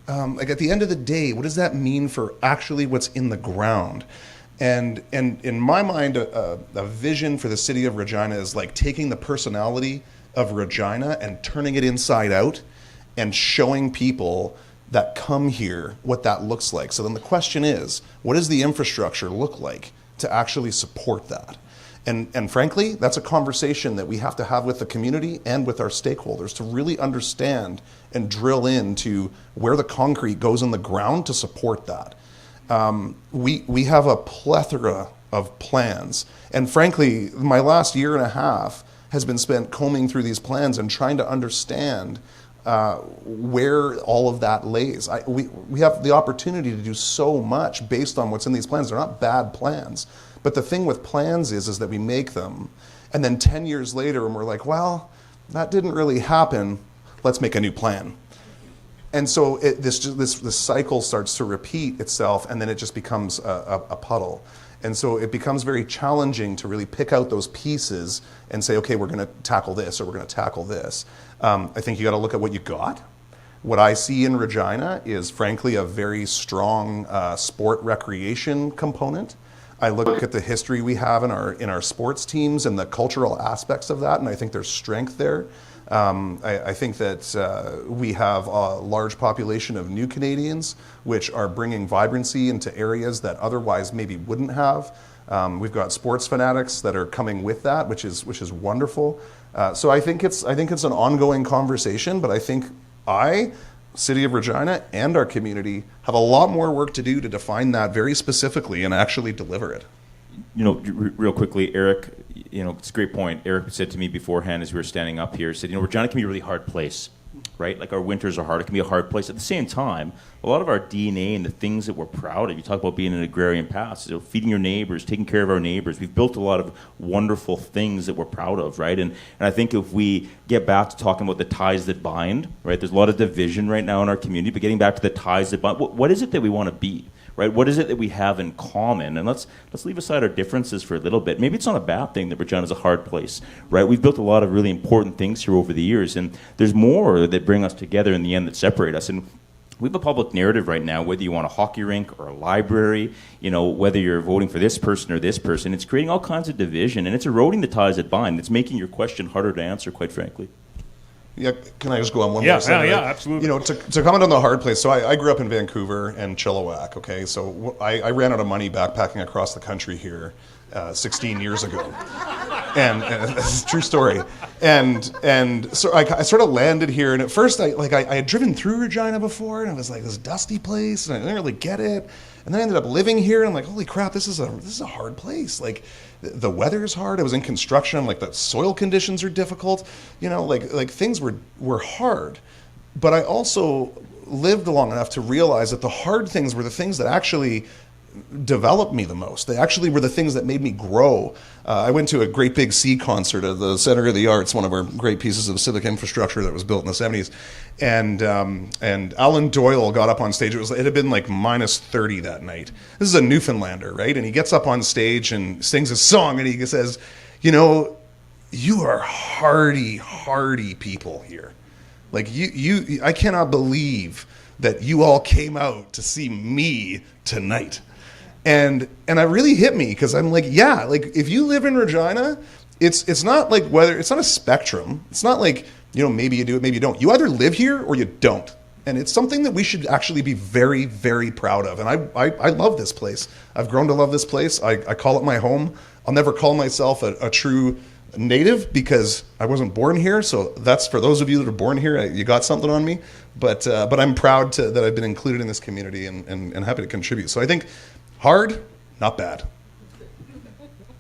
Speaker 4: Like at the end of the day, what does that mean for actually what's in the ground? And in my mind, a vision for the city of Regina is like taking the personality of Regina and turning it inside out and showing people that come here what that looks like. So then the question is, what does the infrastructure look like? to actually support that. And frankly, that's a conversation that we have to have with the community and with our stakeholders to really understand and drill into where the concrete goes in the ground to support that. We have a plethora of plans. And frankly, my last year and a half has been spent combing through these plans and trying to understand where all of that lays. We have the opportunity to do so much based on what's in these plans. They're not bad plans. But the thing with plans is that we make them, and then 10 years later, and we're like, well, that didn't really happen. Let's make a new plan. And so this cycle starts to repeat itself, and then it just becomes a puddle. And so it becomes very challenging to really pick out those pieces and say, okay, we're going to tackle this or we're going to tackle this. I think you got to look at what you got. What I see in Regina is, frankly, a very strong sport recreation component. I look at the history we have in our sports teams and the cultural aspects of that, and I think there's strength there. I think that we have a large population of new Canadians, which are bringing vibrancy into areas that otherwise maybe wouldn't have. We've got sports fanatics that are coming with that, which is wonderful. So I think it's an ongoing conversation, but I think City of Regina and our community have a lot more work to do to define that very specifically and actually deliver it.
Speaker 8: Real quickly, Eric, it's a great point. Eric said to me beforehand as we were standing up here, said, Regina can be a really hard place, right? Like our winters are hard. It can be a hard place. At the same time, a lot of our DNA and the things that we're proud of, you talk about being an agrarian past, feeding your neighbors, taking care of our neighbors. We've built a lot of wonderful things that we're proud of, right? And I think if we get back to talking about the ties that bind, right? There's a lot of division right now in our community, but getting back to the ties that bind, what is it that we want to be? Right? What is it that we have in common? And let's leave aside our differences for a little bit. Maybe it's not a bad thing that Regina is a hard place, right? We've built a lot of really important things here over the years, and there's more that bring us together in the end that separate us. And we have a public narrative right now, whether you want a hockey rink or a library, whether you're voting for this person or this person, it's creating all kinds of division, and it's eroding the ties that bind. It's making your question harder to answer, quite frankly.
Speaker 4: Yeah, can I just go on one more second?
Speaker 2: Yeah, absolutely.
Speaker 4: To comment on the hard place, so I grew up in Vancouver and Chilliwack, okay? So I ran out of money backpacking across the country here 16 years ago. And it's a true story. And so I sort of landed here, and at first I had driven through Regina before, and it was like this dusty place, and I didn't really get it. And then I ended up living here, and I'm like, holy crap, this is a hard place. Like, the weather is hard. I was in construction. Like, the soil conditions are difficult. Like things were hard. But I also lived long enough to realize that the hard things were the things that actually developed me the most. They actually were the things that made me grow. I went to a Great Big Sea concert at the Center of the Arts, one of our great pieces of civic infrastructure that was built in the 70s. And Alan Doyle got up on stage. It had been like minus 30 that night. This is a Newfoundlander, right? And he gets up on stage and sings a song, and he says, you are hardy people here. Like, I cannot believe that you all came out to see me tonight. And it really hit me, because I'm like, yeah, like if you live in Regina, it's not like it's not a spectrum. It's not like, maybe you do it, maybe you don't. You either live here or you don't. And it's something that we should actually be very, very proud of. And I love this place. I've grown to love this place. I call it my home. I'll never call myself a true native because I wasn't born here. So that's for those of you that are born here, you got something on me. But I'm proud that I've been included in this community and happy to contribute. So I think hard, not bad.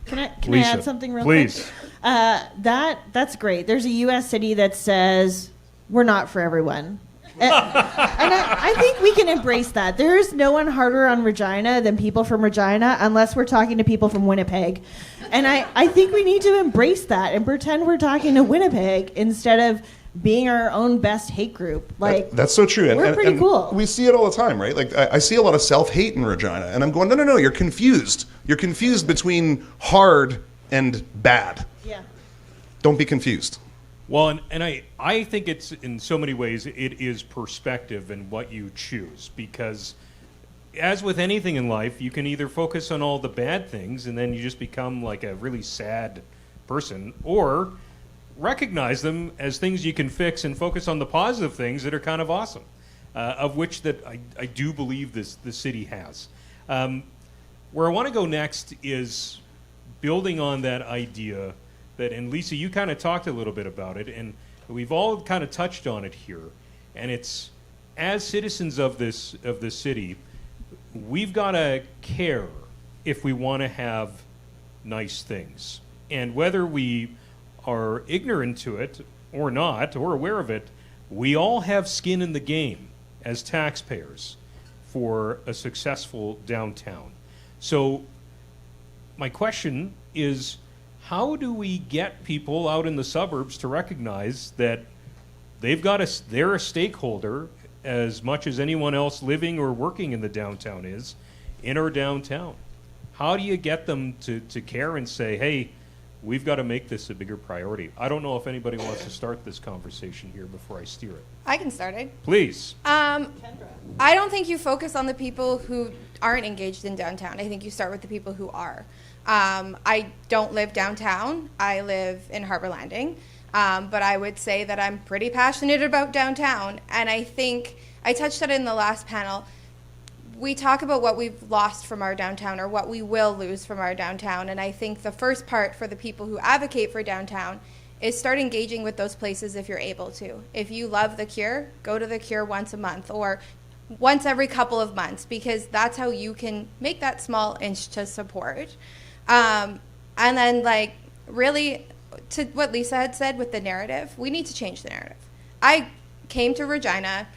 Speaker 3: Can I
Speaker 2: Leasa,
Speaker 3: add something real
Speaker 2: please.
Speaker 3: quick? That's great. There's a U.S. city that says we're not for everyone. And I think we can embrace that. There is no one harder on Regina than people from Regina, unless we're talking to people from Winnipeg. And I think we need to embrace that and pretend we're talking to Winnipeg instead of being our own best hate group. Like,
Speaker 4: that's so true.
Speaker 3: We're pretty cool.
Speaker 4: We see it all the time, right? Like I see a lot of self-hate in Regina, and I'm going, no, you're confused. You're confused between hard and bad.
Speaker 3: Yeah.
Speaker 4: Don't be confused.
Speaker 2: Well, and I think it's, in so many ways, it is perspective and what you choose. Because as with anything in life, you can either focus on all the bad things and then you just become like a really sad person, or recognize them as things you can fix and focus on the positive things that are kind of awesome, of which that I do believe the city has. Where I want to go next is building on that idea that, and Leasa, you kind of talked a little bit about it, and we've all kind of touched on it here. And it's, as citizens of this city, we've got to care if we want to have nice things. And whether we are ignorant to it or not, or aware of it, we all have skin in the game as taxpayers for a successful downtown. So my question is, how do we get people out in the suburbs to recognize that they're a stakeholder as much as anyone else living or working in the downtown is in our downtown? How do you get them to care and say, hey, we've got to make this a bigger priority? I don't know if anybody wants to start this conversation here before I steer it.
Speaker 5: I can start it.
Speaker 2: Please.
Speaker 5: I don't think you focus on the people who aren't engaged in downtown. I think you start with the people who are. I don't live downtown. I live in Harbor Landing. But I would say that I'm pretty passionate about downtown. And I think I touched on it in the last panel. We talk about what we've lost from our downtown or what we will lose from our downtown. And I think the first part for the people who advocate for downtown is start engaging with those places if you're able to. If you love the Cure, go to the Cure once a month or once every couple of months, because that's how you can make that small inch to support. And then, like, really, to what Leasa had said with the narrative, we need to change the narrative. I came to Regina.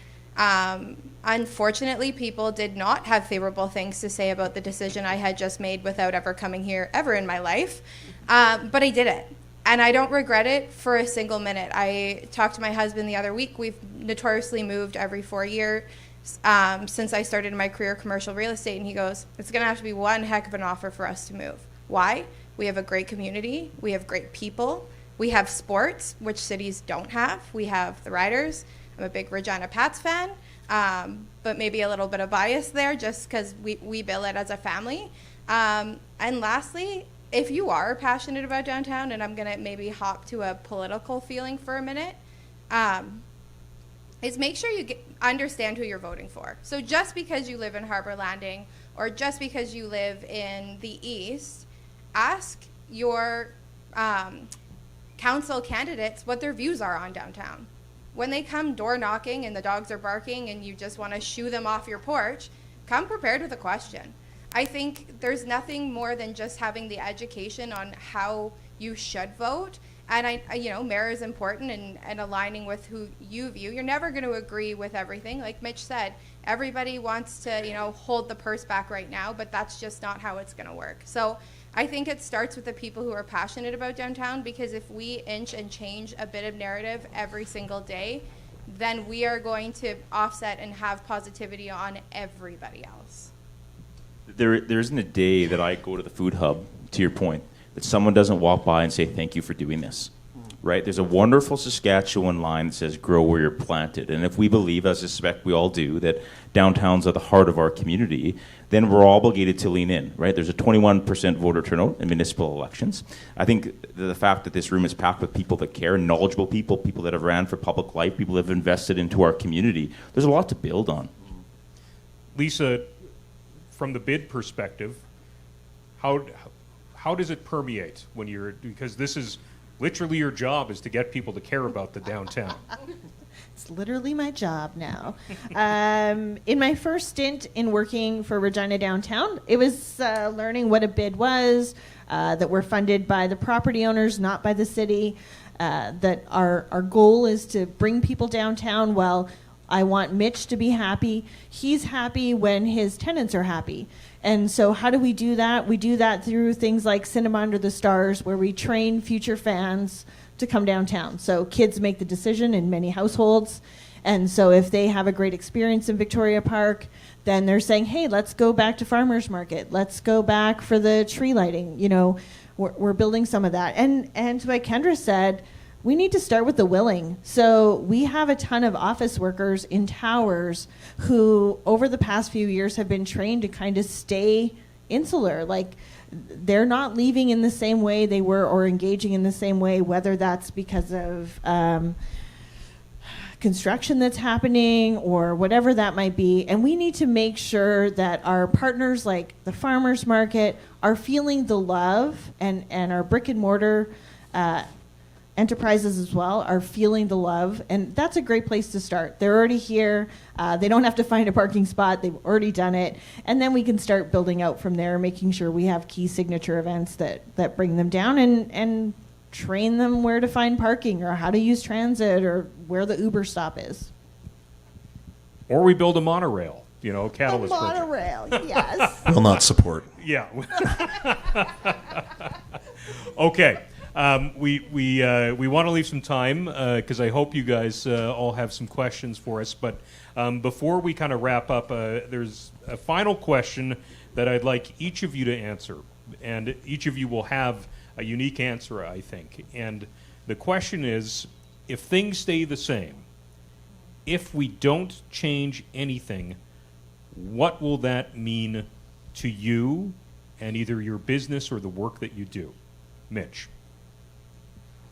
Speaker 5: Unfortunately, people did not have favorable things to say about the decision I had just made without ever coming here ever in my life. But I did it. And I don't regret it for a single minute. I talked to my husband the other week. We've notoriously moved every 4 years since I started my career commercial real estate. And he goes, it's going to have to be one heck of an offer for us to move. Why? We have a great community. We have great people. We have sports, which cities don't have. We have the Riders. I'm a big Regina Pats fan, but maybe a little bit of bias there just because we bill it as a family. And lastly, if you are passionate about downtown, and I'm going to maybe hop to a political feeling for a minute, is make sure you understand who you're voting for. So just because you live in Harbor Landing or just because you live in the East, ask your council candidates what their views are on downtown. When they come door knocking and the dogs are barking and you just want to shoo them off your porch, come prepared with a question. I think there's nothing more than just having the education on how you should vote. And mayor is important and aligning with who you view. You're never going to agree with everything. Like Mitch said, everybody wants to, hold the purse back right now, but that's just not how it's going to work. So I think it starts with the people who are passionate about downtown, because if we inch and change a bit of narrative every single day, then we are going to offset and have positivity on everybody else.
Speaker 8: There isn't a day that I go to the food hub, to your point, that someone doesn't walk by and say, thank you for doing this, right? There's a wonderful Saskatchewan line that says, grow where you're planted. And if we believe, as I suspect we all do, that downtowns are the heart of our community, then we're obligated to lean in, right? There's a 21% voter turnout in municipal elections. I think the fact that this room is packed with people that care, knowledgeable people that have ran for public life, people that have invested into our community, there's a lot to build on.
Speaker 2: Leasa, from the bid perspective, how does it permeate when because this is literally your job, is to get people to care about the downtown.
Speaker 3: It's literally my job now. In my first stint in working for Regina Downtown, it was learning what a bid was, that we're funded by the property owners, not by the city, that our goal is to bring people downtown. Well, I want Mitch to be happy. He's happy when his tenants are happy. And so how do we do that? We do that through things like Cinema Under the Stars, where we train future fans to come downtown. So kids make the decision in many households. And so if they have a great experience in Victoria Park, then they're saying, hey, let's go back to Farmers Market. Let's go back for the tree lighting. We're building some of that. And to what Kendra said, we need to start with the willing. So we have a ton of office workers in towers who over the past few years have been trained to kind of stay insular. Like, they're not leaving in the same way they were or engaging in the same way, whether that's because of construction that's happening or whatever that might be. And we need to make sure that our partners like the farmers market are feeling the love, and our brick and mortar enterprises as well are feeling the love. And that's a great place to start. They're already here. They don't have to find a parking spot. They've already done it. And then we can start building out from there, making sure we have key signature events that bring them down and train them where to find parking or how to use transit or where the Uber stop is.
Speaker 2: Or we build a monorail, catalyst
Speaker 3: A
Speaker 2: project.
Speaker 3: monorail, yes.
Speaker 4: Will not support.
Speaker 2: Yeah. Okay. We want to leave some time because I hope you guys all have some questions for us. But before we kind of wrap up, there's a final question that I'd like each of you to answer. And each of you will have a unique answer, I think. And the question is, if things stay the same, if we don't change anything, what will that mean to you and either your business or the work that you do? Mitch.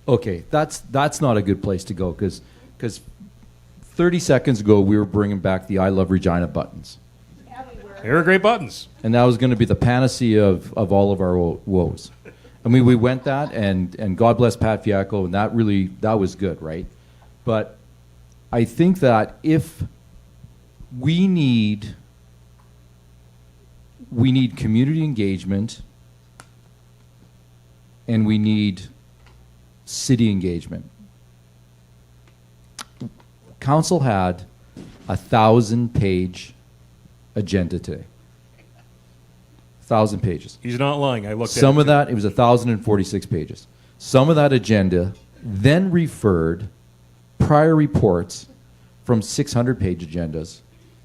Speaker 7: Okay, that's not a good place to go because 30 seconds ago we were bringing back the I Love Regina buttons.
Speaker 2: They were great buttons.
Speaker 7: And that was going to be the panacea of all of our woes. I mean, we went that, and God bless Pat Fiacco, and that was good, right? But I think that if we need community engagement and we need city engagement. Council had a 1,000-page agenda today. 1,000 pages.
Speaker 2: He's not lying. I looked at it.
Speaker 7: Some of that, it was 1,046 pages. Some of that agenda then referred prior reports from 600-page agendas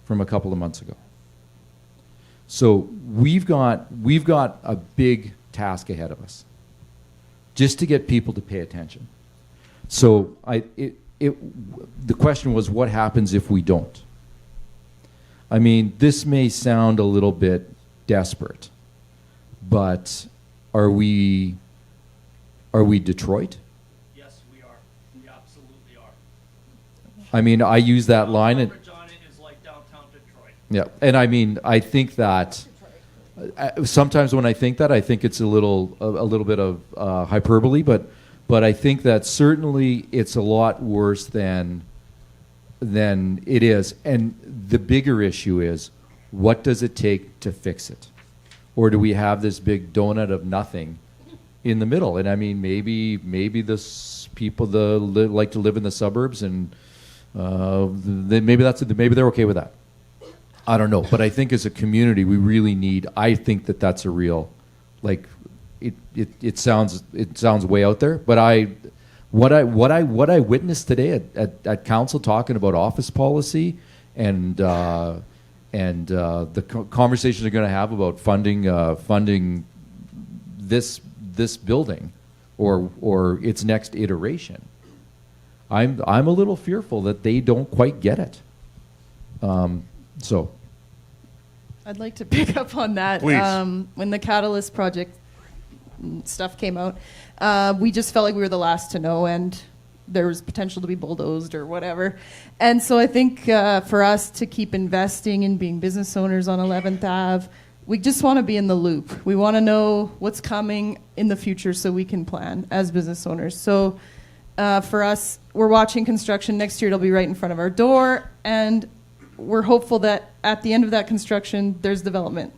Speaker 7: from a couple of months ago. So we've got a big task ahead of us, just to get people to pay attention. So the question was, what happens if we don't? I mean, this may sound a little bit desperate, but are we Detroit?
Speaker 9: Yes, we are. We absolutely are.
Speaker 7: I mean, I use that line. And
Speaker 9: Regina is like downtown Detroit.
Speaker 7: yeah, and I mean, I think that sometimes when I think that, I think it's a little bit of hyperbole, but I think that certainly it's a lot worse than it is. And the bigger issue is, what does it take to fix it? Or do we have this big donut of nothing in the middle? And I mean, maybe this people like to live in the suburbs, and maybe they're okay with that. I don't know, but I think as a community, we really need. I think that's a real, like, it sounds way out there, but what I witnessed today at council talking about office policy and the conversations they're going to have about funding this building or its next iteration. I'm a little fearful that they don't quite get it. So
Speaker 6: I'd like to pick up on that.
Speaker 2: Please.
Speaker 6: When the Catalyst project stuff came out, we just felt like we were the last to know, and there was potential to be bulldozed or whatever. And so I think for us to keep investing in being business owners on 11th Ave, we just want to be in the loop. We want to know what's coming in the future so we can plan as business owners. So for us, we're watching construction. Next year it'll be right in front of our door, and we're hopeful that at the end of that construction, there's development.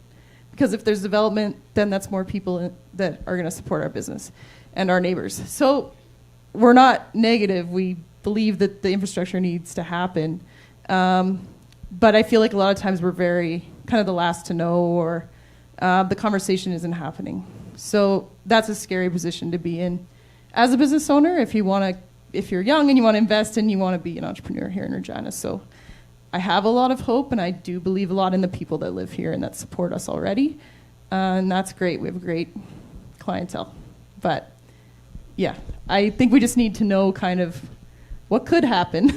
Speaker 6: Because if there's development, then that's more people that are going to support our business and our neighbors. So we're not negative. We believe that the infrastructure needs to happen. But I feel like a lot of times we're very kind of the last to know, or the conversation isn't happening. So that's a scary position to be in as a business owner if you're young and you want to invest and you want to be an entrepreneur here in Regina. So I have a lot of hope, and I do believe a lot in the people that live here and that support us already. And that's great. We have a great clientele. But yeah, I think we just need to know kind of what could happen,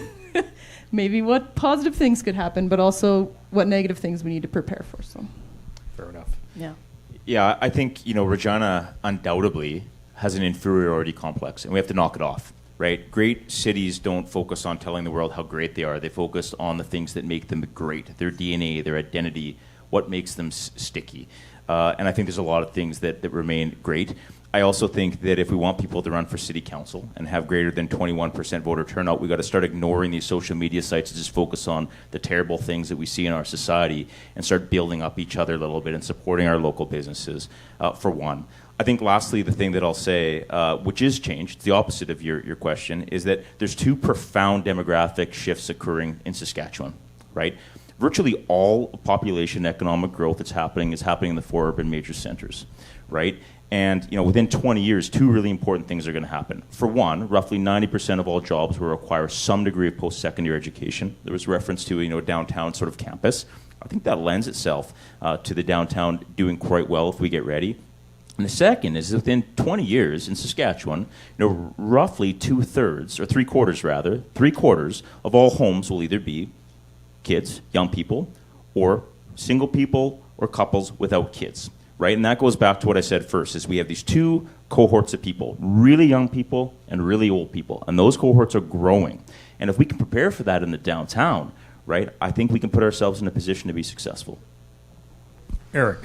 Speaker 6: maybe what positive things could happen, but also what negative things we need to prepare for. So,
Speaker 2: Fair enough.
Speaker 6: yeah.
Speaker 8: Yeah, I think, Regina undoubtedly has an inferiority complex, and we have to knock it off. right? Great cities don't focus on telling the world how great they are. They focus on the things that make them great, their DNA, their identity, what makes them sticky. And I think there's a lot of things that remain great. I also think that if we want people to run for city council and have greater than 21% voter turnout, we've got to start ignoring these social media sites and just focus on the terrible things that we see in our society and start building up each other a little bit and supporting our local businesses, for one. I think lastly, the thing that I'll say, which is changed, the opposite of your question, is that there's two profound demographic shifts occurring in Saskatchewan, right? Virtually all population economic growth that's happening is happening in the four urban major centers, right? And within 20 years, two really important things are going to happen. For one, roughly 90% of all jobs will require some degree of post-secondary education. There was reference to a downtown sort of campus. I think that lends itself to the downtown doing quite well if we get ready. And the second is within 20 years in Saskatchewan, roughly 2/3, or 3/4 of all homes will either be kids, young people, or single people or couples without kids, right? And that goes back to what I said first, is we have these two cohorts of people, really young people and really old people, and those cohorts are growing. And if we can prepare for that in the downtown, right, I think we can put ourselves in a position to be successful.
Speaker 2: Eric.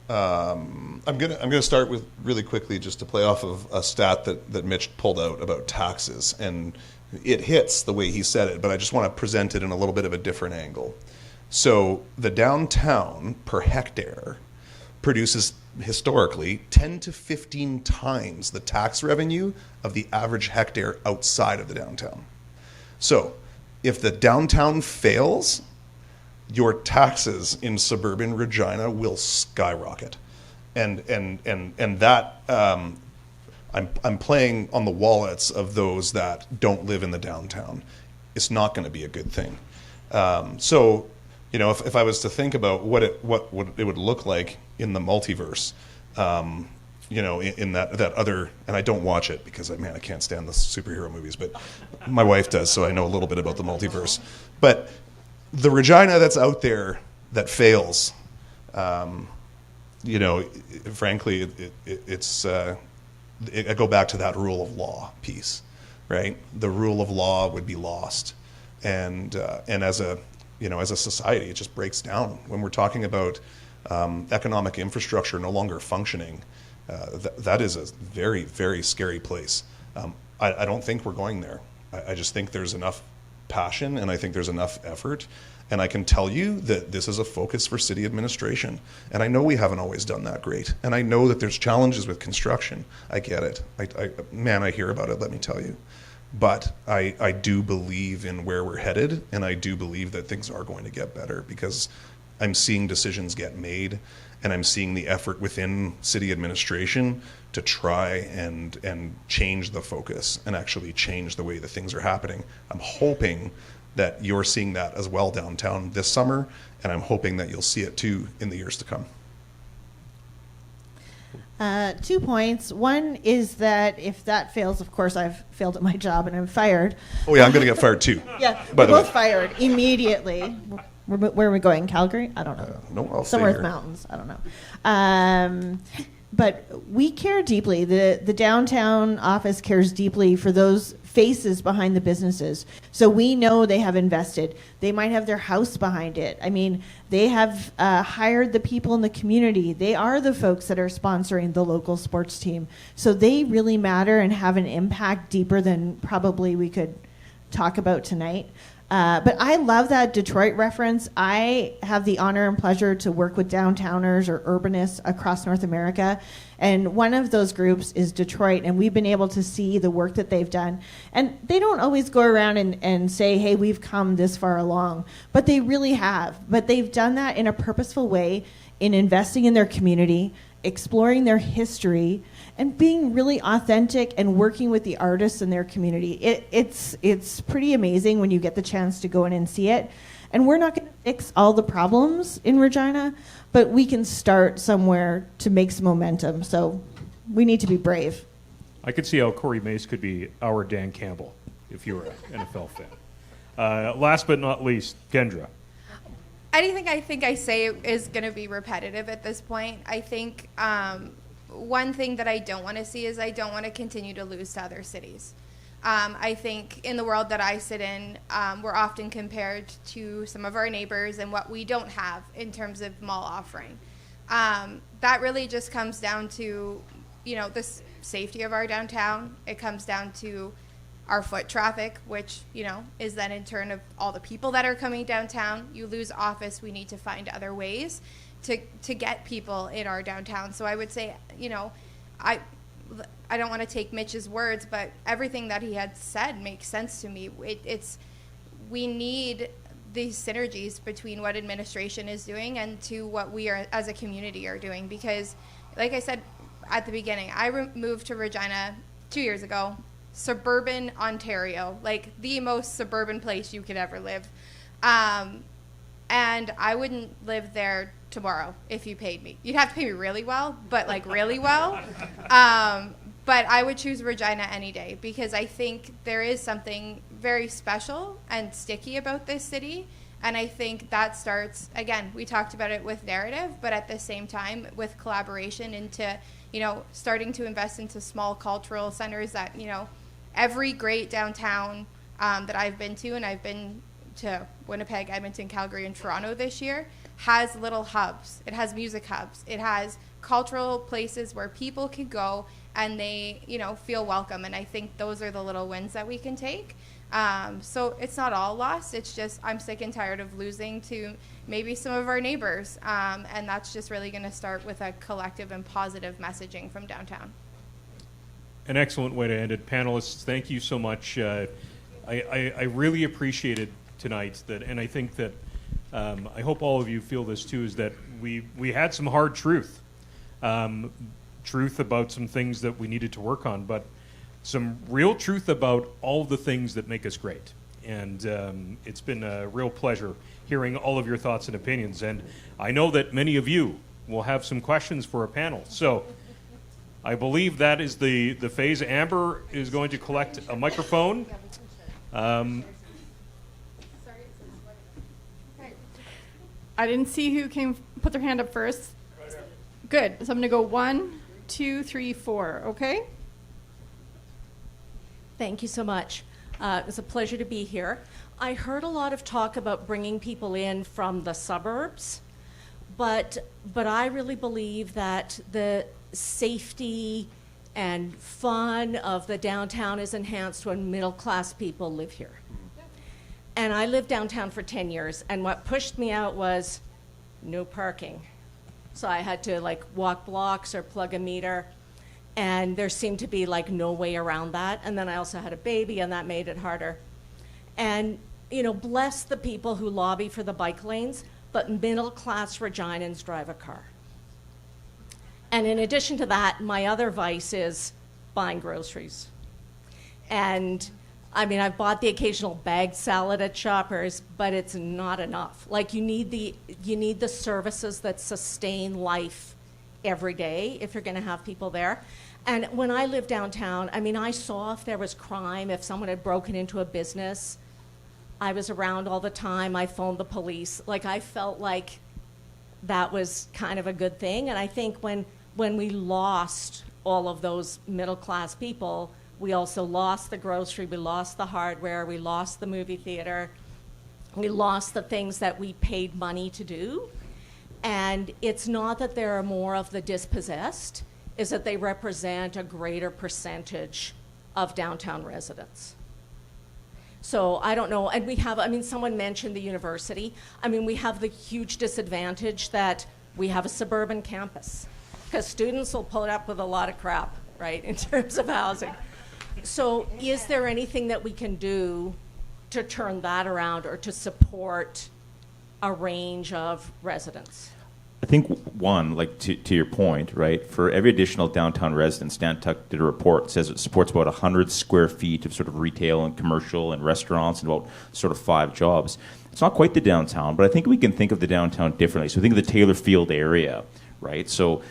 Speaker 4: I'm gonna start with really quickly just to play off of a stat that Mitch pulled out about taxes, and it hits the way he said it, but I just want to present it in a little bit of a different angle. So the downtown per hectare produces historically 10 to 15 times the tax revenue of the average hectare outside of the downtown. So if the downtown fails, your taxes in suburban Regina will skyrocket, and that I'm playing on the wallets of those that don't live in the downtown. It's not going to be a good thing. So, if I was to think about what it would look like in the multiverse, in that other, and I don't watch it because I can't stand the superhero movies, but my wife does, so I know a little bit about the multiverse, but. The Regina that's out there that fails, frankly, it's I go back to that rule of law piece, right? The rule of law would be lost, and as a society, it just breaks down when we're talking about economic infrastructure no longer functioning. That is a very, very scary place. I don't think we're going there. I just think there's enough passion, and I think there's enough effort, and I can tell you that this is a focus for city administration, and I know we haven't always done that great, and I know that there's challenges with construction. I get it. I hear about it, let me tell you, but I do believe in where we're headed, and I do believe that things are going to get better because I'm seeing decisions get made, and I'm seeing the effort within city administration to try and change the focus and actually change the way that things are happening. I'm hoping that you're seeing that as well downtown this summer, and I'm hoping that you'll see it too in the years to come.
Speaker 3: 2 points. One is that if that fails, of course, I've failed at my job and I'm fired.
Speaker 4: Oh yeah, I'm going to get fired too.
Speaker 3: Yeah,
Speaker 4: by
Speaker 3: we're
Speaker 4: the way.
Speaker 3: both fired immediately. Where are we going? Calgary? I don't know.
Speaker 4: No, I'll stay
Speaker 3: Somewhere with
Speaker 4: here.
Speaker 3: mountains. I don't know. But we care deeply. The downtown office cares deeply for those faces behind the businesses. So we know they have invested. They might have their house behind it. I mean, they have hired the people in the community. They are the folks that are sponsoring the local sports team. So they really matter and have an impact deeper than probably we could talk about tonight. But I love that Detroit reference. I have the honor and pleasure to work with downtowners or urbanists across North America. And one of those groups is Detroit. And we've been able to see the work that they've done. And they don't always go around and say, hey, we've come this far along. But they really have. But they've done that in a purposeful way in investing in their community, exploring their history, and being really authentic and working with the artists in their community. It's pretty amazing when you get the chance to go in and see it. And we're not going to fix all the problems in Regina, but we can start somewhere to make some momentum. So we need to be brave.
Speaker 2: I could see how Corey Mace could be our Dan Campbell if you were an NFL fan. Last but not least, Kendra.
Speaker 5: Anything I think I say is going to be repetitive at this point. I think one thing that I don't want to see is I don't want to continue to lose to other cities. I think in the world that I sit in, we're often compared to some of our neighbors and what we don't have in terms of mall offering. That really just comes down to, the safety of our downtown. It comes down to our foot traffic, which, is then in turn of all the people that are coming downtown. You lose office, we need to find other ways to get people in our downtown. So I would say, I don't want to take Mitch's words, but everything that he had said makes sense to me. We need these synergies between what administration is doing and to what we are as a community are doing. Because, like I said at the beginning, I moved to Regina 2 years ago, suburban Ontario, like the most suburban place you could ever live. And I wouldn't live there tomorrow if you paid me. You'd have to pay me really well, but like really well. But I would choose Regina any day because I think there is something very special and sticky about this city. And I think that starts, again, we talked about it with narrative, but at the same time with collaboration into, starting to invest into small cultural centers that, every great downtown that I've been to, and I've been to Winnipeg, Edmonton, Calgary, and Toronto this year, has little hubs. It has music hubs. It has cultural places where people can go and they, feel welcome. And I think those are the little wins that we can take. So it's not all lost. It's just I'm sick and tired of losing to maybe some of our neighbors. And that's just really going to start with a collective and positive messaging from downtown.
Speaker 2: An excellent way to end it. Panelists, thank you so much. I really appreciated tonight that, and I think that I hope all of you feel this too, is that we had some hard truth. Truth about some things that we needed to work on, but some real truth about all the things that make us great. And it's been a real pleasure hearing all of your thoughts and opinions. And I know that many of you will have some questions for a panel. So I believe that is the phase. Amber is going to collect a microphone.
Speaker 1: I didn't see who put their hand up first. Good. So I'm going to go 1, 2, 3, 4. Okay?
Speaker 10: Thank you so much. It was a pleasure to be here. I heard a lot of talk about bringing people in from the suburbs, but I really believe that the safety and fun of the downtown is enhanced when middle-class people live here. And I lived downtown for 10 years, and what pushed me out was no parking. So I had to walk blocks or plug a meter, and there seemed to be no way around that. And then I also had a baby, and that made it harder. And, bless the people who lobby for the bike lanes, but middle-class Reginans drive a car. And in addition to that, my other vice is buying groceries. And I've bought the occasional bagged salad at Shoppers, but it's not enough. You need the services that sustain life every day if you're going to have people there. And when I lived downtown, I saw if there was crime, if someone had broken into a business. I was around all the time. I phoned the police. I felt like that was kind of a good thing. And I think when we lost all of those middle-class people, we also lost the grocery, we lost the hardware, we lost the movie theater, we lost the things that we paid money to do. And it's not that there are more of the dispossessed, is that they represent a greater percentage of downtown residents. So I don't know, and we have, someone mentioned the university. We have the huge disadvantage that we have a suburban campus, because students will put up with a lot of crap, right, in terms of housing. So is there anything that we can do to turn that around or to support a range of residents?
Speaker 8: I think one, to your point, right, for every additional downtown resident, Stan Tuck did a report, says it supports about 100 square feet of sort of retail and commercial and restaurants and about sort of 5 jobs. It's not quite the downtown, but I think we can think of the downtown differently. So think of the Taylor Field area, right? So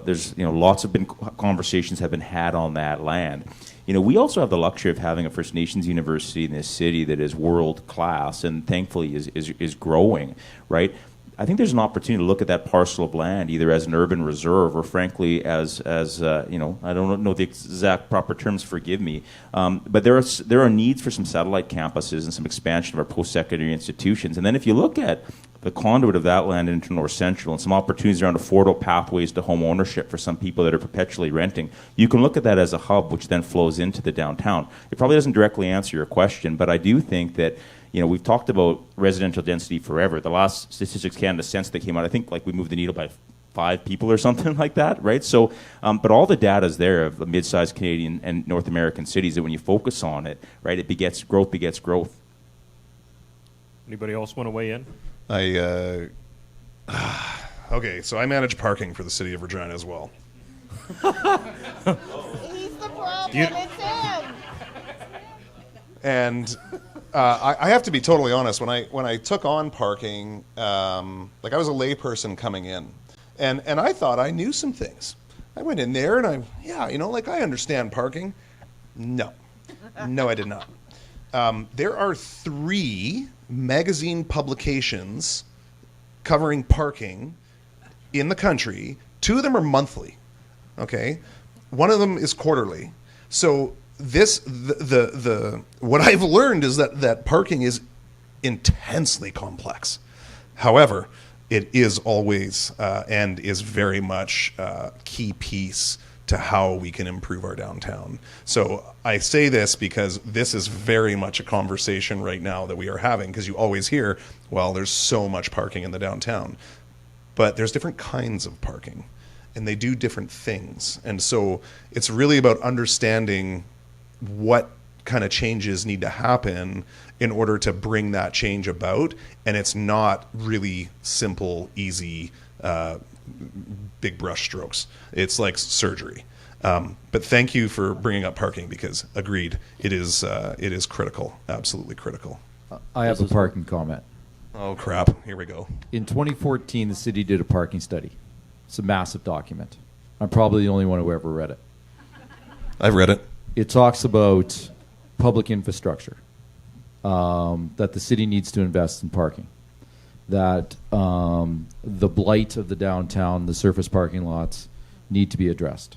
Speaker 8: there's lots of conversations have been had on that land. We also have the luxury of having a First Nations university in this city that is world class and thankfully is growing, right? I think there's an opportunity to look at that parcel of land either as an urban reserve or, frankly, as you know, I don't know the exact proper terms. Forgive me, but there are needs for some satellite campuses and some expansion of our post-secondary institutions. And then if you look at the conduit of that land into North Central and some opportunities around affordable pathways to home ownership for some people that are perpetually renting, you can look at that as a hub which then flows into the downtown. It probably doesn't directly answer your question, but I do think that, you know, we've talked about residential density forever. The last Statistics Canada census that came out, I think like we moved the needle by 5 people or something like that, right? So, but all the data is there of the mid-sized Canadian and North American cities that when you focus on it, right, it begets growth.
Speaker 2: Anybody else want to weigh in?
Speaker 4: Okay, so I manage parking for the city of Regina as well.
Speaker 3: He's the problem. It's him.
Speaker 4: And I have to be totally honest. When I took on parking, like I was a layperson coming in, and I thought I knew some things. I went in there and I understand parking. No, I did not. There are 3 magazine publications covering parking in the country. 2 of them are monthly. Okay, one of them is quarterly. So what I've learned is that parking is intensely complex. However, it is always and is very much a key piece to how we can improve our downtown. So I say this because this is very much a conversation right now that we are having, because you always hear, well, there's so much parking in the downtown. But there's different kinds of parking, and they do different things. And so it's really about understanding what kind of changes need to happen in order to bring that change about. And it's not really simple, easy, big brush strokes. It's like surgery. But thank you for bringing up parking, because agreed, it is critical, absolutely critical.
Speaker 7: I have a parking comment.
Speaker 4: Oh crap, here we go.
Speaker 7: In 2014, the city did a parking study. It's a massive document. I'm probably the only one who ever read it.
Speaker 4: I've read it.
Speaker 7: It talks about public infrastructure, that the city needs to invest in parking, that the blight of the downtown, the surface parking lots, need to be addressed.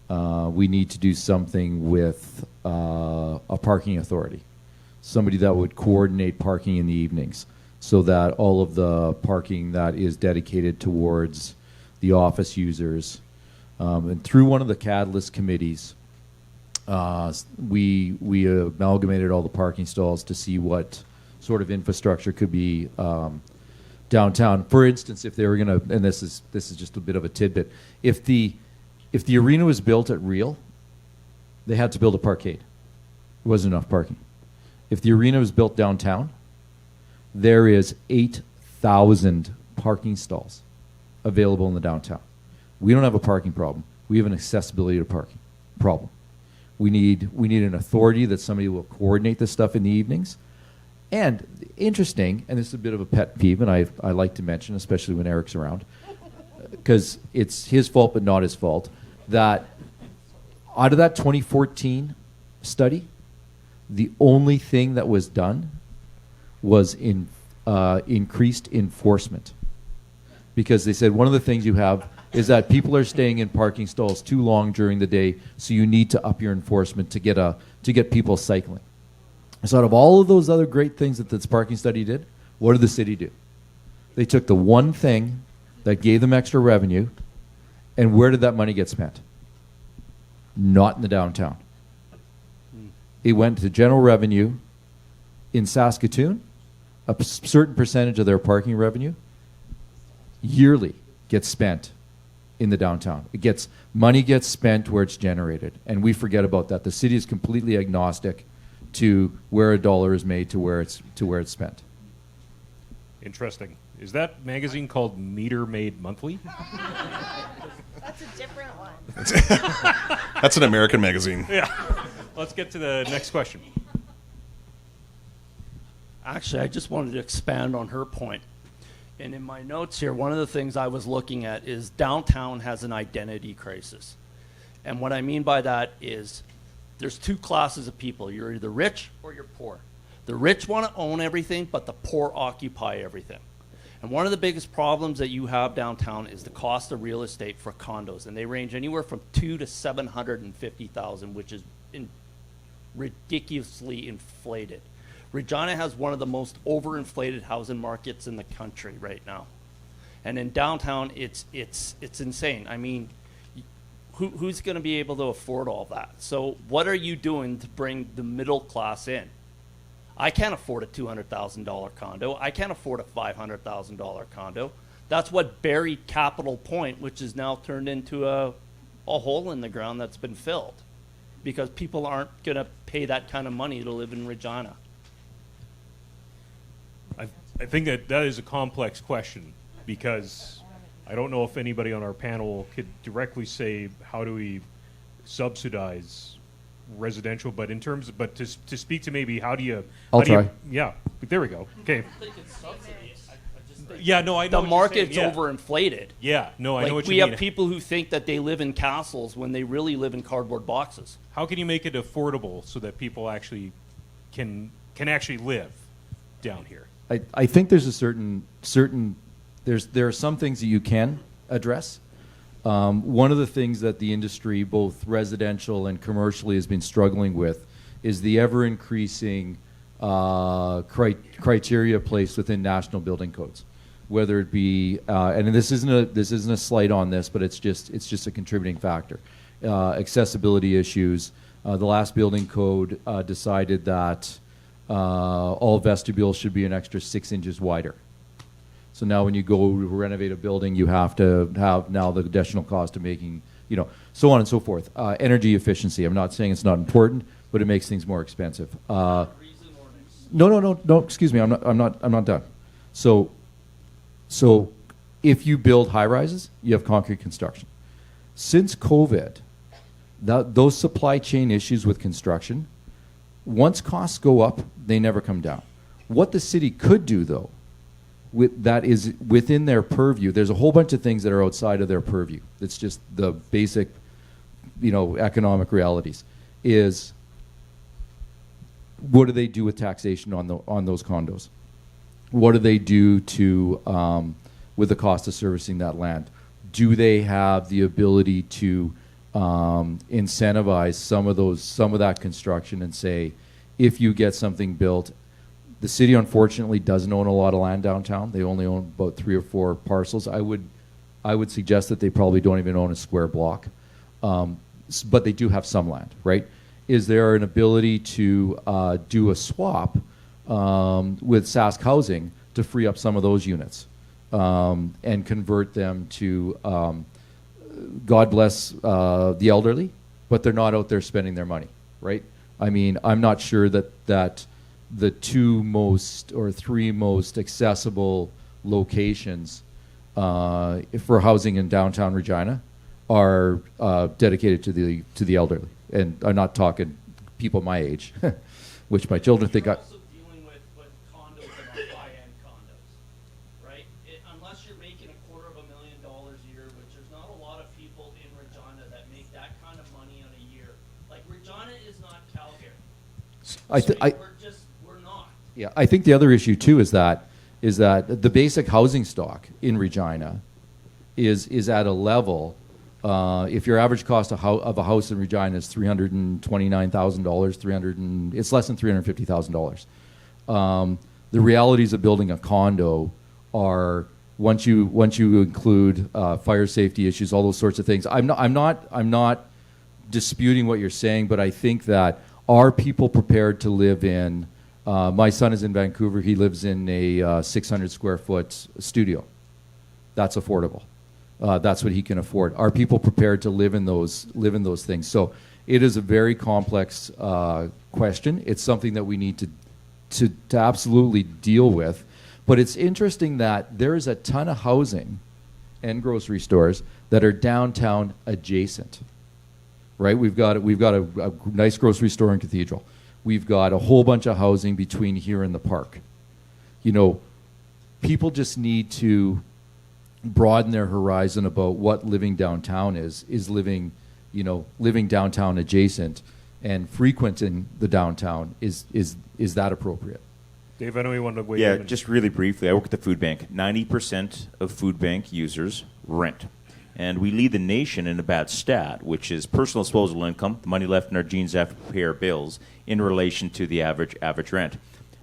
Speaker 7: We need to do something with a parking authority, somebody that would coordinate parking in the evenings, so that all of the parking that is dedicated towards the office users, and through one of the catalyst committees, we amalgamated all the parking stalls to see what sort of infrastructure could be downtown. For instance, if they were going to, and this is just a bit of a tidbit, if the arena was built at Real, they had to build a parkade. There wasn't enough parking. If the arena was built downtown, there is 8,000 parking stalls available in the downtown. We don't have a parking problem. We have an accessibility to parking problem. We need an authority that somebody will coordinate this stuff in the evenings. And interesting, and this is a bit of a pet peeve, and I like to mention, especially when Eric's around, because it's his fault but not his fault, that out of that 2014 study, the only thing that was done was increased enforcement. Because they said one of the things you have is that people are staying in parking stalls too long during the day, so you need to up your enforcement to get people cycling. So out of all of those other great things that this parking study did, what did the city do? They took the one thing that gave them extra revenue, and where did that money get spent? Not in the downtown. It went to general revenue. In Saskatoon, a certain percentage of their parking revenue yearly gets spent in the downtown. Money gets spent where it's generated, and we forget about that. The city is completely agnostic to where a dollar is made to where it's spent.
Speaker 2: Interesting. Is that magazine called Meter Made Monthly?
Speaker 3: That's a different one.
Speaker 4: That's an American magazine.
Speaker 2: Yeah. Let's get to the next question.
Speaker 9: Actually, I just wanted to expand on her point. And in my notes here, one of the things I was looking at is downtown has an identity crisis. And what I mean by that is there's 2 classes of people. You're either rich or you're poor. The rich want to own everything, but the poor occupy everything. And one of the biggest problems that you have downtown is the cost of real estate for condos, and they range anywhere from $200,000 to $750,000, which is ridiculously inflated. Regina has one of the most overinflated housing markets in the country right now, and in downtown, it's insane. I mean, who's going to be able to afford all that? So, what are you doing to bring the middle class in? I can't afford a $200,000 condo. I can't afford a $500,000 condo. That's what buried Capital Point, which is now turned into a hole in the ground that's been filled, because people aren't going to pay that kind of money to live in Regina.
Speaker 2: I think that is a complex question, because I don't know if anybody on our panel could directly say how do we subsidize residential, but in terms of, but to speak to maybe how do you
Speaker 7: try.
Speaker 2: Yeah, there we go. Okay. Yeah, no, I know
Speaker 9: the
Speaker 2: what you're
Speaker 9: market's
Speaker 2: saying, yeah.
Speaker 9: overinflated.
Speaker 2: Yeah, no, I know what you
Speaker 9: we
Speaker 2: mean.
Speaker 9: have people who think that they live in castles when they really live in cardboard boxes.
Speaker 2: How can you make it affordable so that people actually can actually live down here?
Speaker 7: I think there's a certain there are some things that you can address. One of the things that the industry, both residential and commercially, has been struggling with is the ever-increasing criteria placed within national building codes. Whether it be, and this isn't a slight on this, but it's just a contributing factor. Accessibility issues. The last building code decided that all vestibules should be an extra 6 inches wider. So now when you go to renovate a building, you have to have now the additional cost of making, so on and so forth. Energy efficiency. I'm not saying it's not important, but it makes things more expensive. No. Excuse me. I'm not done. So if you build high rises, you have concrete construction. Since COVID, those supply chain issues with construction, once costs go up, they never come down. What the city could do, though, that is within their purview. There's a whole bunch of things that are outside of their purview. It's just the basic, economic realities. Is what do they do with taxation on those condos? What do they do to with the cost of servicing that land? Do they have the ability to incentivize some of that construction and say, if you get something built? The city, unfortunately, doesn't own a lot of land downtown. They only own about 3 or 4 parcels. I would suggest that they probably don't even own a square block, but they do have some land, right? Is there an ability to do a swap with Sask Housing to free up some of those units and convert them to, God bless the elderly, but they're not out there spending their money, right? I mean, I'm not sure that the 2 most or 3 most accessible locations for housing in downtown Regina are dedicated to the elderly, and I'm not talking people my age, which my children think.
Speaker 9: You're also dealing with condos and high-end condos, right? Unless you're making $250,000 a year, which there's not a lot of people in Regina that make that kind of money in a year. Like Regina is not Calgary. We're not.
Speaker 7: Yeah, I think the other issue too is that the basic housing stock in Regina is at a level. If your average cost of a house in Regina is $329,000, it's less than $350,000. The realities of building a condo are once you include fire safety issues, all those sorts of things. I'm not disputing what you're saying, but I think that are people prepared to live in? My son is in Vancouver. He lives in a 600 square foot studio. That's affordable. That's what he can afford. Are people prepared to live in those things? So it is a very complex question. It's something that we need to absolutely deal with. But it's interesting that there is a ton of housing and grocery stores that are downtown adjacent. Right? We've got a nice grocery store in Cathedral. We've got a whole bunch of housing between here and the park. People just need to broaden their horizon about what living downtown is living downtown adjacent and frequenting the downtown is that appropriate?
Speaker 2: Dave, I know you wanted to weigh
Speaker 8: Yeah,
Speaker 2: in.
Speaker 8: just really briefly, I work at the food bank. 90% of food bank users rent. And we lead the nation in a bad stat, which is personal disposable income, the money left in our jeans after we pay our bills, in relation to the average rent.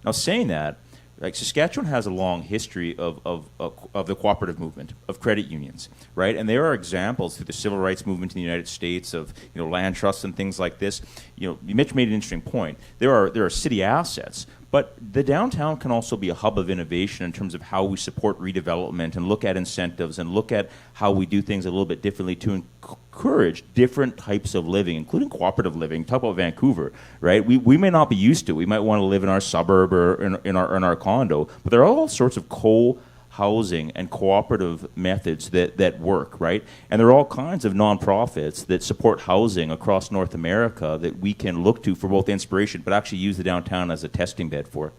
Speaker 8: Now, saying that, like Saskatchewan has a long history of the cooperative movement, of credit unions, right? And there are examples through the civil rights movement in the United States of land trusts and things like this. Mitch made an interesting point. There are city assets, but the downtown can also be a hub of innovation in terms of how we support redevelopment and look at incentives and look at how we do things a little bit differently to encourage different types of living, including cooperative living. Talk about Vancouver, right? We may not be used to it. We might want to live in our suburb or in our condo, but there are all sorts of co-housing and cooperative methods that work, right? And there are all kinds of nonprofits that support housing across North America that we can look to for both inspiration, but actually use the downtown as a testing bed for.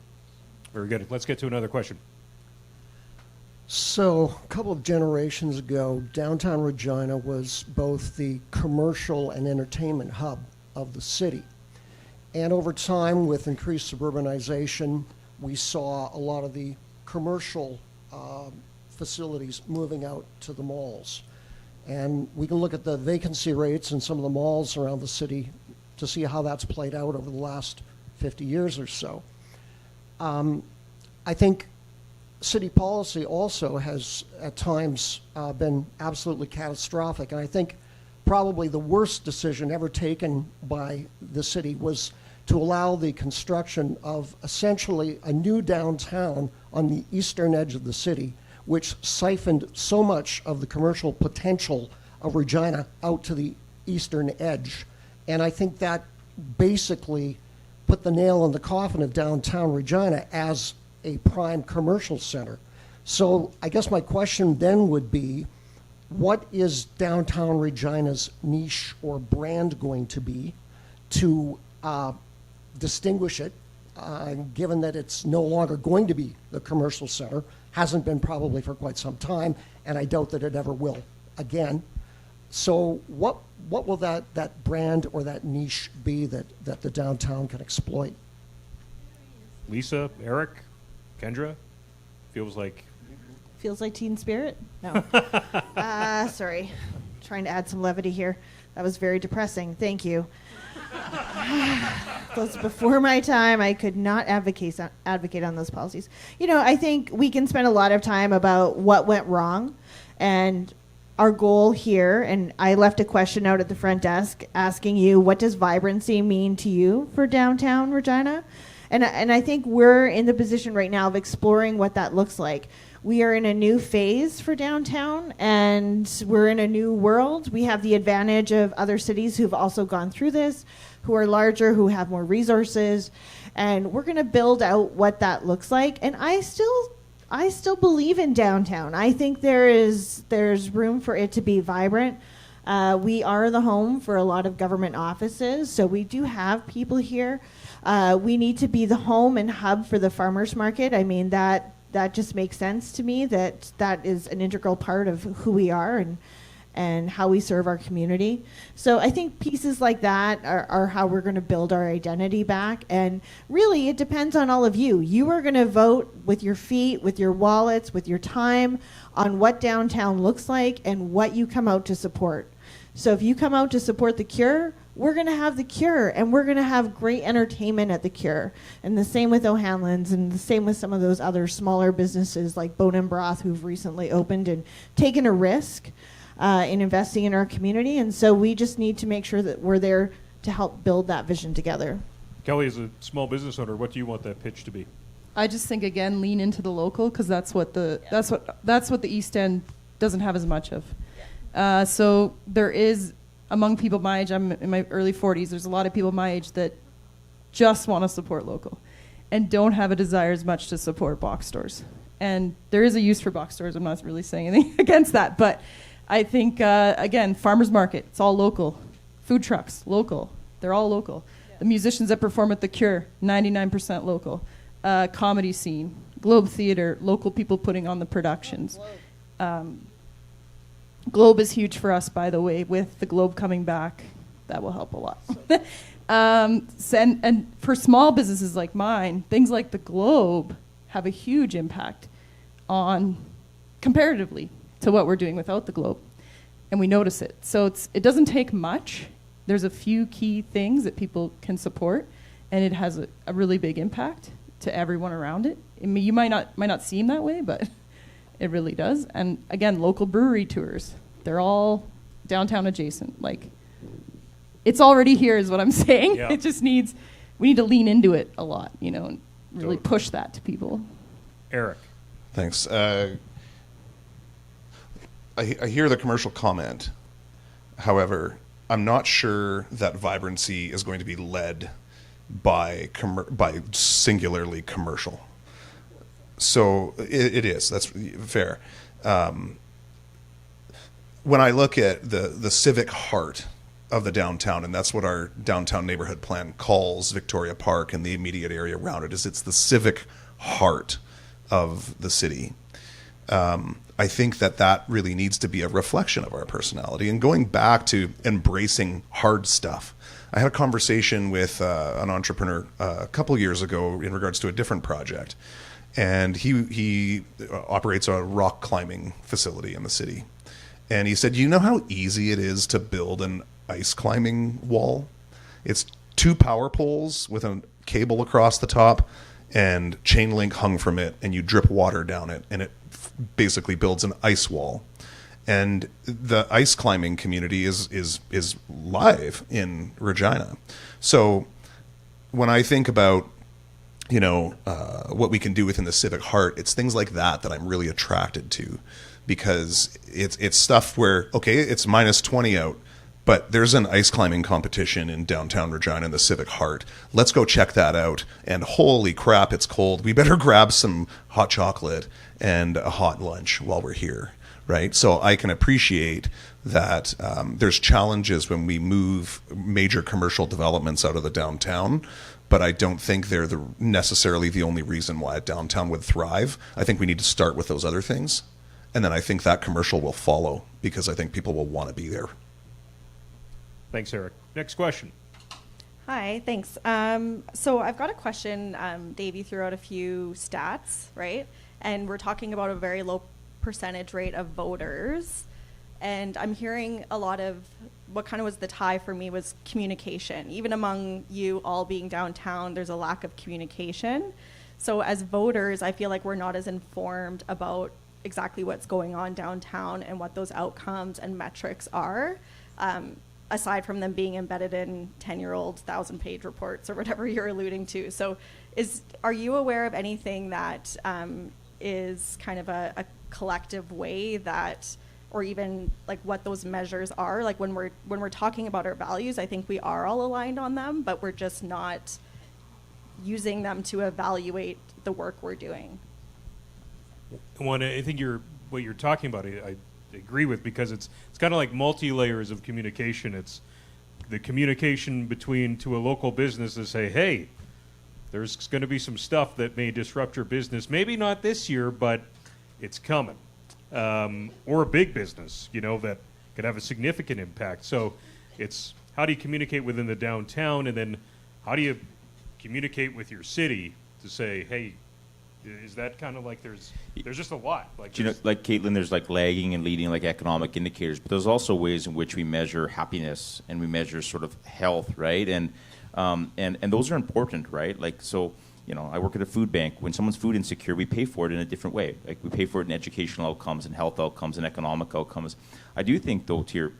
Speaker 2: Very good. Let's get to another question.
Speaker 11: So, a couple of generations ago, downtown Regina was both the commercial and entertainment hub of the city. And over time, with increased suburbanization, we saw a lot of the commercial facilities moving out to the malls. And we can look at the vacancy rates in some of the malls around the city to see how that's played out over the last 50 years or so. I think city policy also has at times been absolutely catastrophic. And I think probably the worst decision ever taken by the city was to allow the construction of essentially a new downtown on the eastern edge of the city, which siphoned so much of the commercial potential of Regina out to the eastern edge. And I think that basically put the nail in the coffin of downtown Regina as a prime commercial center. So I guess my question then would be, what is downtown Regina's niche or brand going to be to distinguish it, given that it's no longer going to be the commercial center, hasn't been probably for quite some time, and I doubt that it ever will again. So what will that brand or that niche be that the downtown can exploit?
Speaker 2: Leasa, Eric, Kendra? Feels like
Speaker 3: Teen Spirit? No. Sorry. Trying to add some levity here. That was very depressing. Thank you. That's before my time. I could not advocate on those policies. I think we can spend a lot of time about what went wrong, and our goal here, and I left a question out at the front desk asking you, what does vibrancy mean to you for downtown Regina? And I think we're in the position right now of exploring what that looks like. We are in a new phase for downtown, and we're in a new world. We have the advantage of other cities who've also gone through this, who are larger, who have more resources, and we're going to build out what that looks like. And I still believe in downtown. I think there's room for it to be vibrant. We are the home for a lot of government offices, so we do have people here. We need to be the home and hub for the farmers market. I mean, that just makes sense to me, that is an integral part of who we are and how we serve our community. So I think pieces like that are how we're going to build our identity back. And really, it depends on all of you. You are going to vote with your feet, with your wallets, with your time on what downtown looks like and what you come out to support. So if you come out to support the Cure, we're going to have the Cure, and we're going to have great entertainment at the Cure. And the same with O'Hanlon's, and the same with some of those other smaller businesses like Bone and Broth, who've recently opened and taken a risk in investing in our community. And so we just need to make sure that we're there to help build that vision together.
Speaker 2: Kelly, as a small business owner, what do you want that pitch to be?
Speaker 6: I just think, again, lean into the local, because that's what the East End doesn't have as much of. So there is, among people my age, I'm in my early 40s, there's a lot of people my age that just want to support local and don't have a desire as much to support box stores. And there is a use for box stores. I'm not really saying anything against that. But I think, again, farmers market, it's all local. Food trucks, local. They're all local. Yeah. The musicians that perform at the Cure, 99% local. Comedy scene, Globe Theater, local people putting on the productions. Globe is huge for us, by the way. With the Globe coming back, that will help a lot. And for small businesses like mine, things like the Globe have a huge impact on, comparatively to what we're doing without the Globe. And we notice it. So it doesn't take much. There's a few key things that people can support, and it has a really big impact to everyone around it. I mean, you might not seem that way, but it really does. And again, local brewery tours, they're all downtown adjacent. Like, it's already here is what I'm saying.
Speaker 2: Yeah.
Speaker 6: It just we need to lean into it a lot, and really push that to people.
Speaker 2: Eric.
Speaker 4: Thanks. I hear the commercial comment. However, I'm not sure that Vibrancy is going to be led by singularly commercial. So it is. That's fair. When I look at the civic heart of the downtown, and that's what our downtown neighborhood plan calls Victoria Park and the immediate area around it, it's the civic heart of the city. I think that really needs to be a reflection of our personality. And going back to embracing hard stuff, I had a conversation with an entrepreneur a couple years ago in regards to a different project. And he operates a rock climbing facility in the city. And he said, you know how easy it is to build an ice climbing wall? It's 2 power poles with a cable across the top and chain link hung from it, and you drip water down it, and it basically builds an ice wall. And the ice climbing community is live in Regina. So when I think about what we can do within the civic heart, it's things like that I'm really attracted to, because it's stuff where, okay, it's minus 20 out, but there's an ice climbing competition in downtown Regina in the civic heart. Let's go check that out. And holy crap, it's cold. We better grab some hot chocolate and a hot lunch while we're here, right? So I can appreciate that there's challenges when we move major commercial developments out of the downtown, but I don't think they're necessarily the only reason why a downtown would thrive. I think we need to start with those other things, and then I think that commercial will follow, because I think people will want to be there.
Speaker 2: Thanks, Eric. Next question.
Speaker 12: Hi, thanks. So I've got a question. Dave, you threw out a few stats, right? And we're talking about a very low percentage rate of voters. And I'm hearing a lot of what kind of was the tie for me was communication. Even among you all being downtown, there's a lack of communication. So as voters, I feel like we're not as informed about exactly what's going on downtown and what those outcomes and metrics are. Aside from them being embedded in 10-year-old 1,000-page reports or whatever you're alluding to. So are you aware of anything that is kind of a collective way that, or even like what those measures are? Like when we're talking about our values, I think we are all aligned on them, but we're just not using them to evaluate the work we're doing.
Speaker 2: I think what you're talking about, I agree with, because it's kind of like multi-layers of communication. It's the communication to a local business to say, hey, there's going to be some stuff that may disrupt your business. Maybe not this year, but it's coming. Or a big business, that could have a significant impact. So it's how do you communicate within the downtown, and then how do you communicate with your city to say, hey, is that kind of like there's just a lot? Like
Speaker 8: Caitlin, there's like lagging and leading like economic indicators, but there's also ways in which we measure happiness and we measure sort of health, right? And those are important, right? Like, so, I work at a food bank. When someone's food insecure, we pay for it in a different way. Like, we pay for it in educational outcomes and health outcomes and economic outcomes. I do think, though, to your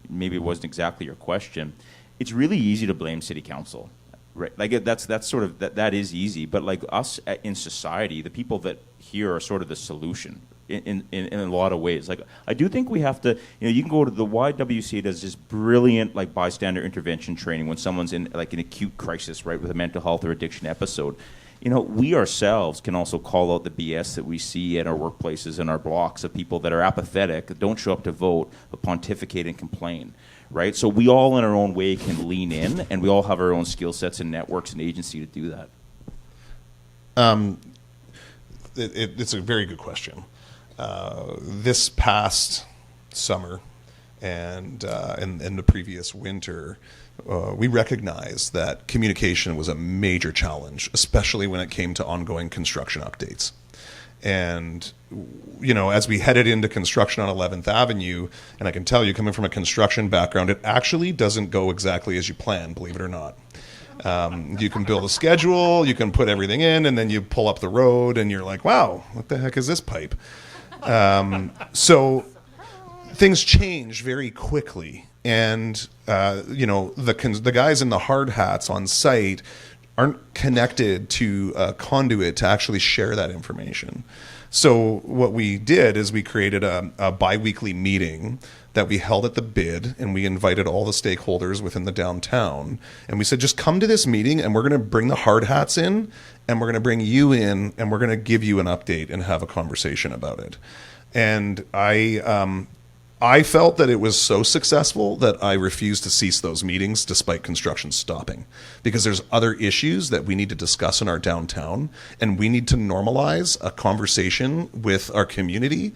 Speaker 8: maybe it wasn't exactly your question, it's really easy to blame city council. Right, like that's sort of that is easy, but like us in society, the people that here are sort of the solution in a lot of ways. Like, I do think we have to, you can go to the YWCA does this brilliant like bystander intervention training when someone's in like an acute crisis, right, with a mental health or addiction episode. We ourselves can also call out the BS that we see at our workplaces and our blocks of people that are apathetic, that don't show up to vote, but pontificate and complain. Right, so we all in our own way can lean in, and we all have our own skill sets and networks and agency to do that.
Speaker 4: It's a very good question. This past summer and the previous winter, we recognized that communication was a major challenge, especially when it came to ongoing construction updates. And, you know, as we headed into construction on 11th Avenue, and I can tell you, coming from a construction background, it actually doesn't go exactly as you plan, believe it or not. You can build a schedule, you can put everything in, and then you pull up the road, and you're like, wow, what the heck is this pipe? So things change very quickly. And, you know, the guys in the hard hats on site aren't connected to a conduit to actually share that information. So what we did is we created a bi-weekly meeting that we held at the BID, and we invited all the stakeholders within the downtown. And we said, just come to this meeting, and we're going to bring the hard hats in, and we're going to bring you in, and we're going to give you an update and have a conversation about it. And I felt that it was so successful that I refused to cease those meetings despite construction stopping, because there's other issues that we need to discuss in our downtown, and we need to normalize a conversation with our community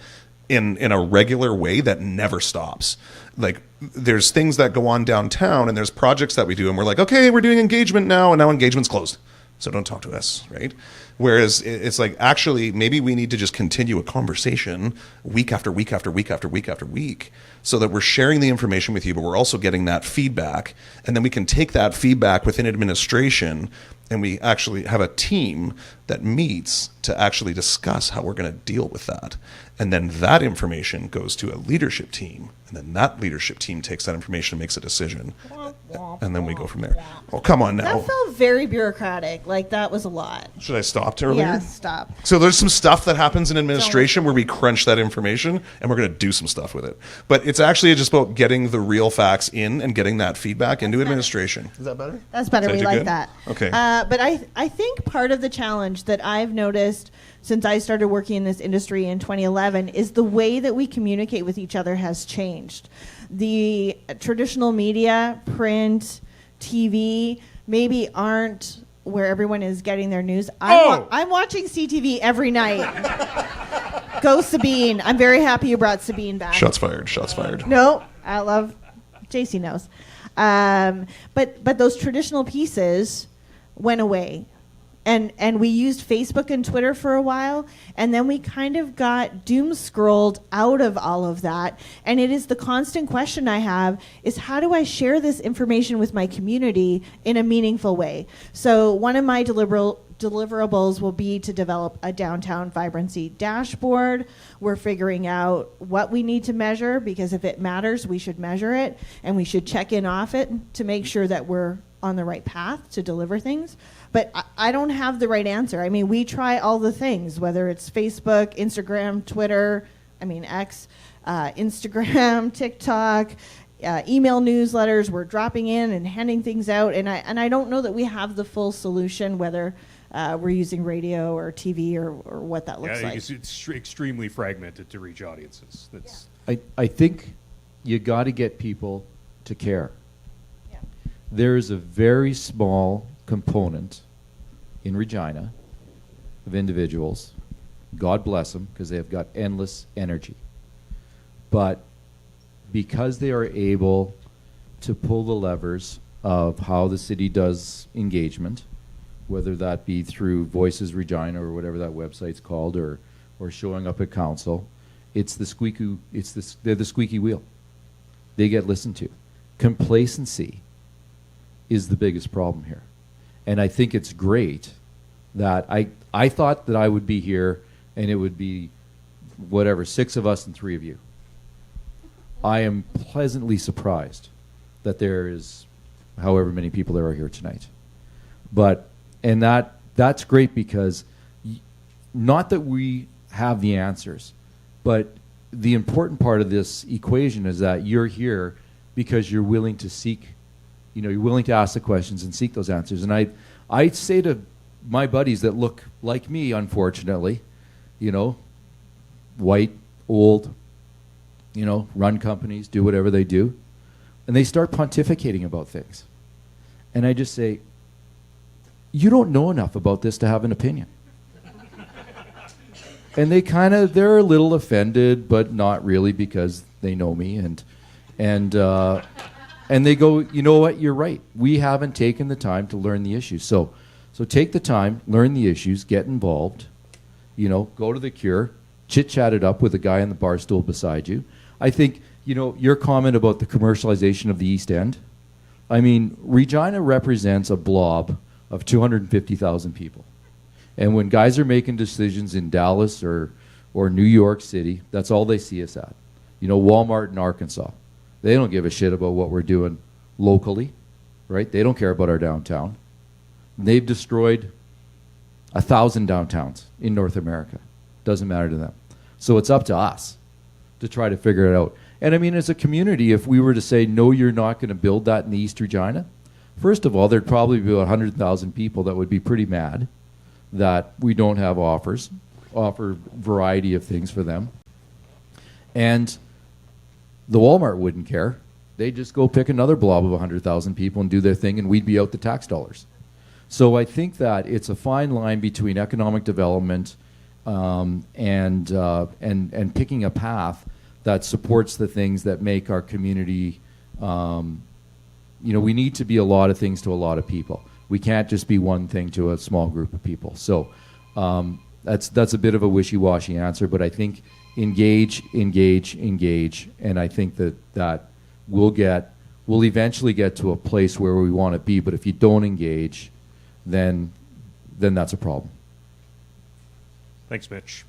Speaker 4: in a regular way that never stops. Like, there's things that go on downtown, and there's projects that we do, and we're like, okay, we're doing engagement now, and now engagement's closed, so don't talk to us, right? Whereas it's like, actually, maybe we need to just continue a conversation week after week after week after week after week, so that we're sharing the information with you, but we're also getting that feedback. And then we can take that feedback within administration, and we actually have a team that meets to actually discuss how we're going to deal with that. And then that information goes to a leadership team, and then that leadership team takes that information and makes a decision. And then we go from there. Oh, come on now.
Speaker 3: That felt very bureaucratic. Like, that was a lot.
Speaker 4: Should I stop earlier?
Speaker 3: Yeah, stop.
Speaker 4: So there's some stuff that happens in administration where we crunch that information, and we're going to do some stuff with it. But it's actually just about getting the real facts in and getting that feedback into administration. Is that better?
Speaker 3: That's better. We like
Speaker 4: good?
Speaker 3: that.
Speaker 4: Okay.
Speaker 3: But I think part of the challenge that I've noticed since I started working in this industry in 2011 is the way that we communicate with each other has changed. The traditional media, print, TV, maybe aren't where everyone is getting their news. I'm watching CTV every night. Go Sabine. I'm very happy you brought Sabine back.
Speaker 4: Shots fired. Shots fired.
Speaker 3: No, I love, JC knows. But those traditional pieces went away. And we used Facebook and Twitter for a while, and then we kind of got doom scrolled out of all of that. And it is the constant question I have is, how do I share this information with my community in a meaningful way? So one of my deliverables will be to develop a downtown vibrancy dashboard. We're figuring out what we need to measure, because if it matters, we should measure it, and we should check in off it to make sure that we're on the right path to deliver things. But I don't have the right answer. I mean, we try all the things, whether it's Facebook, Instagram, Twitter, X, Instagram, TikTok, email newsletters. We're dropping in and handing things out. And I don't know that we have the full solution, whether we're using radio or TV or what that looks like.
Speaker 2: It's extremely fragmented to reach audiences. That's
Speaker 7: I think you got to get people to care.
Speaker 3: Yeah.
Speaker 7: There's a very small component in Regina of individuals, God bless them, because they have got endless energy. But because they are able to pull the levers of how the city does engagement, whether that be through Voices Regina or whatever that website's called, or showing up at council, they're the squeaky wheel. They get listened to. Complacency is the biggest problem here. And I think it's great that I thought that I would be here and it would be 6 of us and 3 of you. I am pleasantly surprised that there is however many people there are here tonight. And that's great, because not that we have the answers, but the important part of this equation is that you're here because you're willing to seek, you're willing to ask the questions and seek those answers. And I say to my buddies that look like me, unfortunately, white, old, run companies, do whatever they do, and they start pontificating about things. And I just say, you don't know enough about this to have an opinion. And they're a little offended, but not really, because they know me. And And they go, you know what, you're right. We haven't taken the time to learn the issues. So take the time, learn the issues, get involved, go to the Cure, chit-chat it up with the guy on the bar stool beside you. I think, your comment about the commercialization of the East End, I mean, Regina represents a blob of 250,000 people. And when guys are making decisions in Dallas or New York City, that's all they see us at. Walmart in Arkansas. They don't give a shit about what we're doing locally, right? They don't care about our downtown. They've destroyed 1,000 downtowns in North America. Doesn't matter to them. So it's up to us to try to figure it out. And I mean, as a community, if we were to say, no, you're not going to build that in the East Regina, first of all, there'd probably be about 100,000 people that would be pretty mad that we don't have offer variety of things for them. And the Walmart wouldn't care. They'd just go pick another blob of 100,000 people and do their thing, and we'd be out the tax dollars. So I think that it's a fine line between economic development and picking a path that supports the things that make our community. We need to be a lot of things to a lot of people. We can't just be one thing to a small group of people. So that's a bit of a wishy-washy answer, but I think engage, and I think that we'll eventually get to a place where we want to be. But if you don't engage, then that's a problem.
Speaker 2: Thanks, Mitch.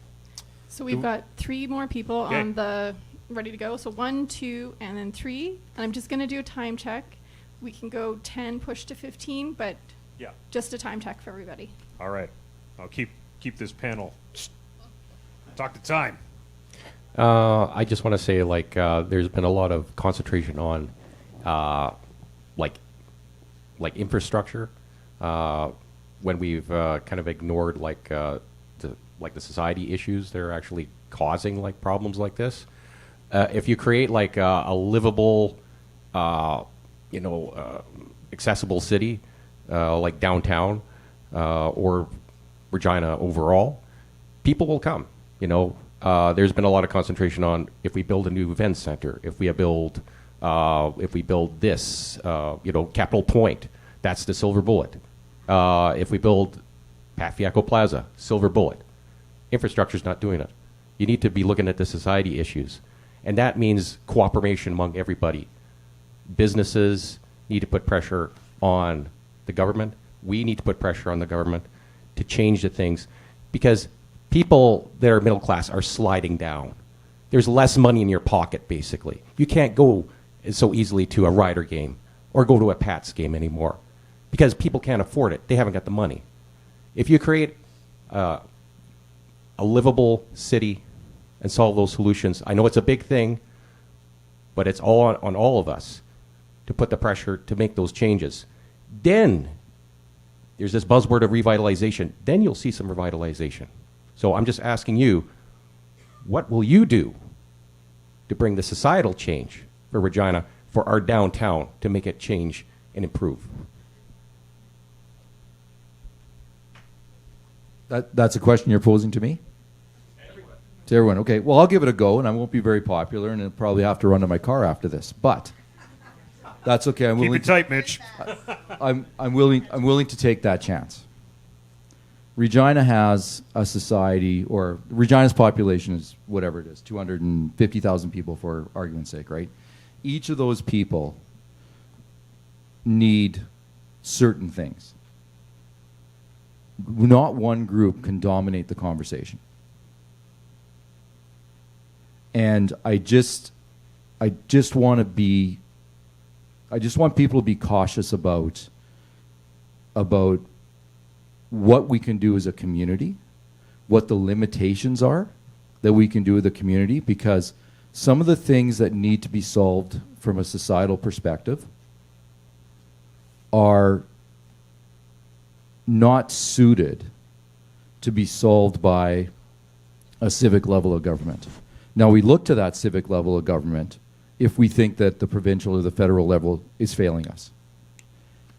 Speaker 1: So we've got 3 more people on the ready to go. So 1, 2, and then 3. And I'm just going to do a time check. We can go 10, push to 15, but just a time check for everybody.
Speaker 2: All right. I'll keep this panel. Talk to time.
Speaker 13: I just want to say, there's been a lot of concentration on, infrastructure, when we've kind of ignored the society issues that are actually causing problems like this. If you create a livable, accessible city, like downtown or Regina overall, people will come. There's been a lot of concentration on if we build a new event center, if we build this, Capitol Point, that's the silver bullet. If we build Pat Fiacco Plaza, silver bullet. Infrastructure's not doing it. You need to be looking at the society issues. And that means cooperation among everybody. Businesses need to put pressure on the government. We need to put pressure on the government to change the things, because people that are middle class are sliding down. There's less money in your pocket, basically. You can't go so easily to a Rider game or go to a Pats game anymore because people can't afford it. They haven't got the money. If you create a livable city and solve those solutions, I know it's a big thing, but it's all on all of us to put the pressure to make those changes. Then there's this buzzword of revitalization. Then you'll see some revitalization. So I'm just asking you, what will you do to bring the societal change for Regina, for our downtown, to make it change and improve?
Speaker 7: That's a question you're posing to me? To everyone. Okay. Well, I'll give it a go, and I won't be very popular, and I'll probably have to run to my car after this. But that's okay.
Speaker 2: Keep it tight, Mitch.
Speaker 7: I'm willing to take that chance. Regina has a society, or Regina's population is whatever it is, 250,000 people for argument's sake, right? Each of those people need certain things. Not one group can dominate the conversation. And I just want people to be cautious about what we can do as a community, what the limitations are that we can do as a community, because some of the things that need to be solved from a societal perspective are not suited to be solved by a civic level of government. Now, we look to that civic level of government if we think that the provincial or the federal level is failing us.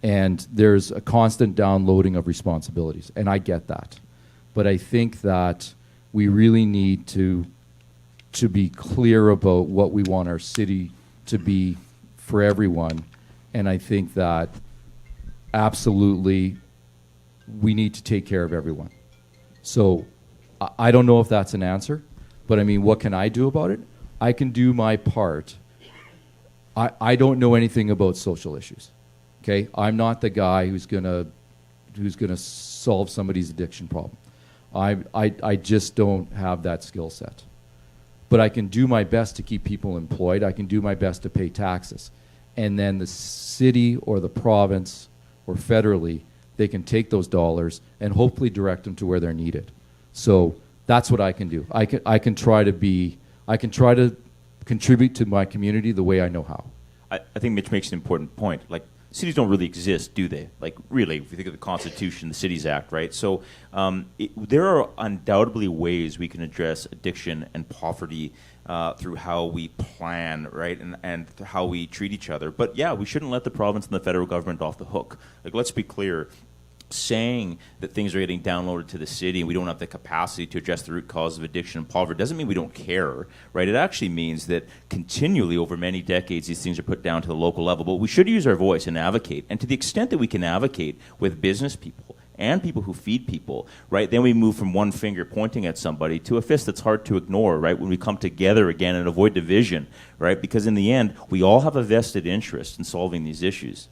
Speaker 7: And there's a constant downloading of responsibilities, and I get that. But I think that we really need to be clear about what we want our city to be for everyone. And I think that absolutely we need to take care of everyone. So I don't know if that's an answer, but I mean, what can I do about it? I can do my part. I don't know anything about social issues. Okay, I'm not the guy who's gonna solve somebody's addiction problem. I just don't have that skill set. But I can do my best to keep people employed. I can do my best to pay taxes. And then the city or the province or federally, they can take those dollars and hopefully direct them to where they're needed. So that's what I can do. I can try to contribute to my community the way I know how.
Speaker 8: I think Mitch makes an important point. Like, cities don't really exist, do they? Like, really, if you think of the Constitution, the Cities Act, right? So there are undoubtedly ways we can address addiction and poverty through how we plan, right, and how we treat each other. But, yeah, we shouldn't let the province and the federal government off the hook. Like, let's be clear. Saying that things are getting downloaded to the city and we don't have the capacity to address the root cause of addiction and poverty doesn't mean we don't care, right? It actually means that continually over many decades these things are put down to the local level. But we should use our voice and advocate. And to the extent that we can advocate with business people and people who feed people, right, then we move from one finger pointing at somebody to a fist that's hard to ignore, right, when we come together again and avoid division, right? Because in the end, we all have a vested interest in solving these issues.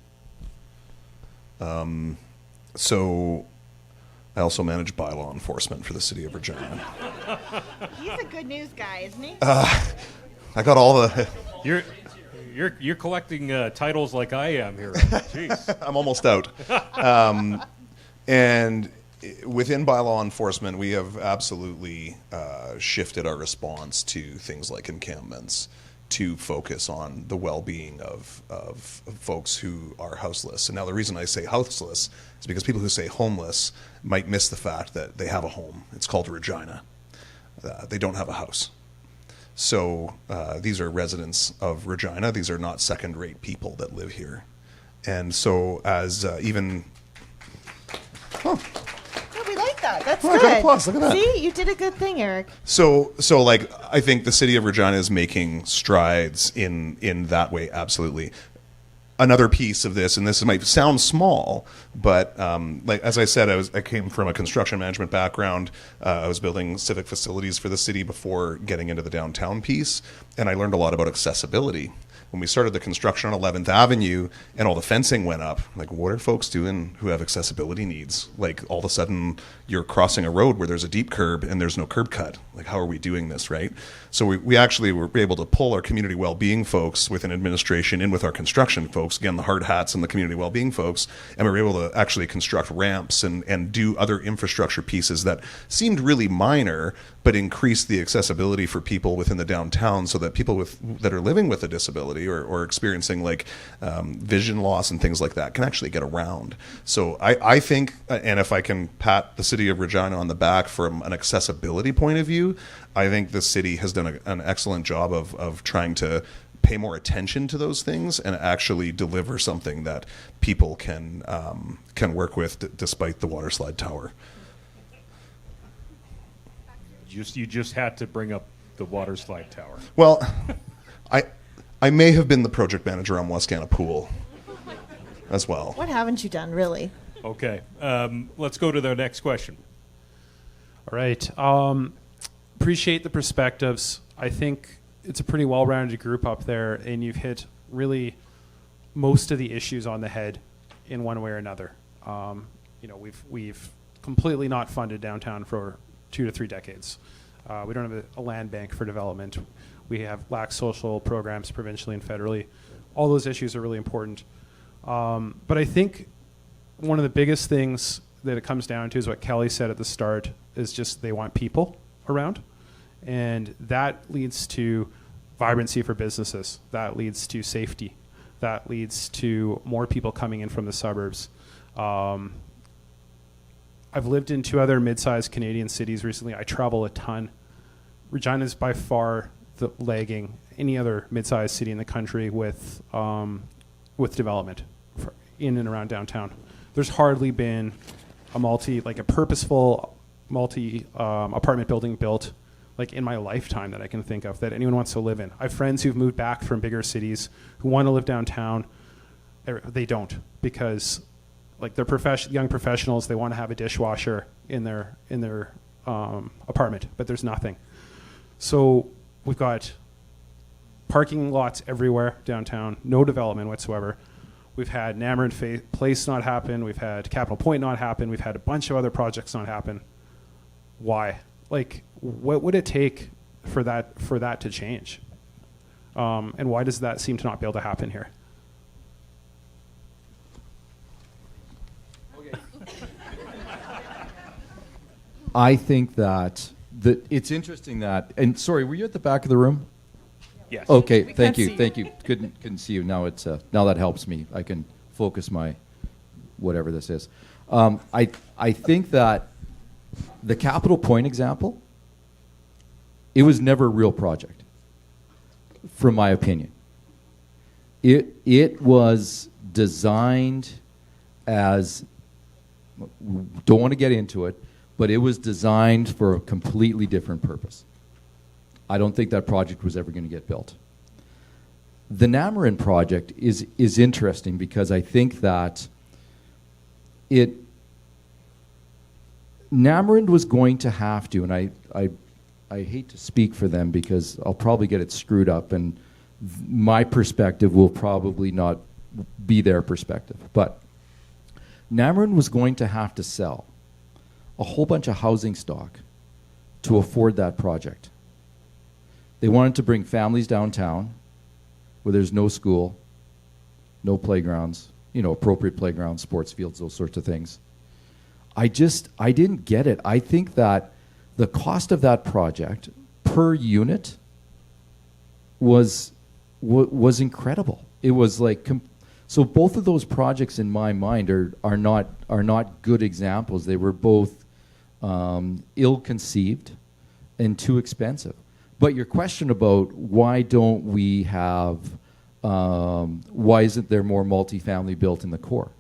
Speaker 4: So I also manage bylaw enforcement for the city of Regina.
Speaker 3: He's a good news guy, isn't he?
Speaker 4: I got all the...
Speaker 2: You're collecting titles like I am here. Jeez.
Speaker 4: I'm almost out. And within bylaw enforcement, we have absolutely shifted our response to things like encampments to focus on the well-being of folks who are houseless. And now the reason I say houseless is because people who say homeless might miss the fact that they have a home. It's called Regina. They don't have a house. So these are residents of Regina. These are not second-rate people that live here. And so as even... Oh.
Speaker 3: We like that. That's
Speaker 4: Oh,
Speaker 3: good.
Speaker 4: I got applause. Look at that.
Speaker 3: See, you did a good thing, Eric.
Speaker 4: So like, I think the city of Regina is making strides in that way, absolutely. Another piece of this, and this might sound small, but like as I said, I came from a construction management background. I was building civic facilities for the city before getting into the downtown piece, and I learned a lot about accessibility. When we started the construction on 11th Avenue and all the fencing went up, like, what are folks doing who have accessibility needs? Like, all of a sudden, you're crossing a road where there's a deep curb and there's no curb cut. Like, how are we doing this, right? So we actually were able to pull our community well-being folks within administration in with our construction folks, again, the hard hats and the community well-being folks, and we were able to actually construct ramps and do other infrastructure pieces that seemed really minor, but increased the accessibility for people within the downtown so that people that are living with a disability or experiencing like vision loss and things like that can actually get around. So I think, and if I can pat the city of Regina on the back from an accessibility point of view, I think the city has done an excellent job of trying to pay more attention to those things and actually deliver something that people can work with despite the water slide tower.
Speaker 2: You just had to bring up the water slide tower.
Speaker 4: Well, I may have been the project manager on Wascana Pool as well.
Speaker 3: What haven't you done, really?
Speaker 2: Okay, let's go to the next question.
Speaker 14: All right. Appreciate the perspectives. I think it's a pretty well-rounded group up there, and you've hit really most of the issues on the head in one way or another. We've completely not funded downtown for 2 to 3 decades. We don't have a land bank for development. We have lax social programs provincially and federally. All those issues are really important. But I think one of the biggest things that it comes down to is what Kelly said at the start, is just they want people around. And that leads to vibrancy for businesses. That leads to safety. That leads to more people coming in from the suburbs. I've lived in 2 other mid-sized Canadian cities recently. I travel a ton. Regina is by far the lagging any other mid-sized city in the country with development in and around downtown. There's hardly been a purposeful multi apartment building built like in my lifetime that I can think of that anyone wants to live in. I have friends who've moved back from bigger cities who want to live downtown. They don't, because like they're young professionals. They want to have a dishwasher in their apartment, but there's nothing. So we've got parking lots everywhere downtown, no development whatsoever. We've had Namron Place not happen. We've had Capital Point not happen. We've had a bunch of other projects not happen. Why? Like, what would it take for that to change? And why does that seem to not be able to happen here?
Speaker 7: I think that it's interesting that, and sorry, were you at the back of the room?
Speaker 2: Yes.
Speaker 7: Okay,
Speaker 1: We
Speaker 7: thank
Speaker 1: can't
Speaker 7: you,
Speaker 1: see
Speaker 7: thank you. Couldn't see you. Now now that helps me. I can focus my whatever this is. I think that the Capital Point example, it was never a real project, from my opinion. It was designed as, don't want to get into it, but it was designed for a completely different purpose. I don't think that project was ever going to get built. The Namron project is interesting because I think that Namron was going to have to, and I hate to speak for them because I'll probably get it screwed up, and my perspective will probably not be their perspective, but Namron was going to have to sell a whole bunch of housing stock to afford that project. They wanted to bring families downtown where there's no school, no playgrounds, appropriate playgrounds, sports fields, those sorts of things. I didn't get it. I think that the cost of that project per unit was incredible. It was like, so both of those projects in my mind are not good examples. They were both ill-conceived and too expensive. But your question about why don't we have, why isn't there more multifamily built in the core?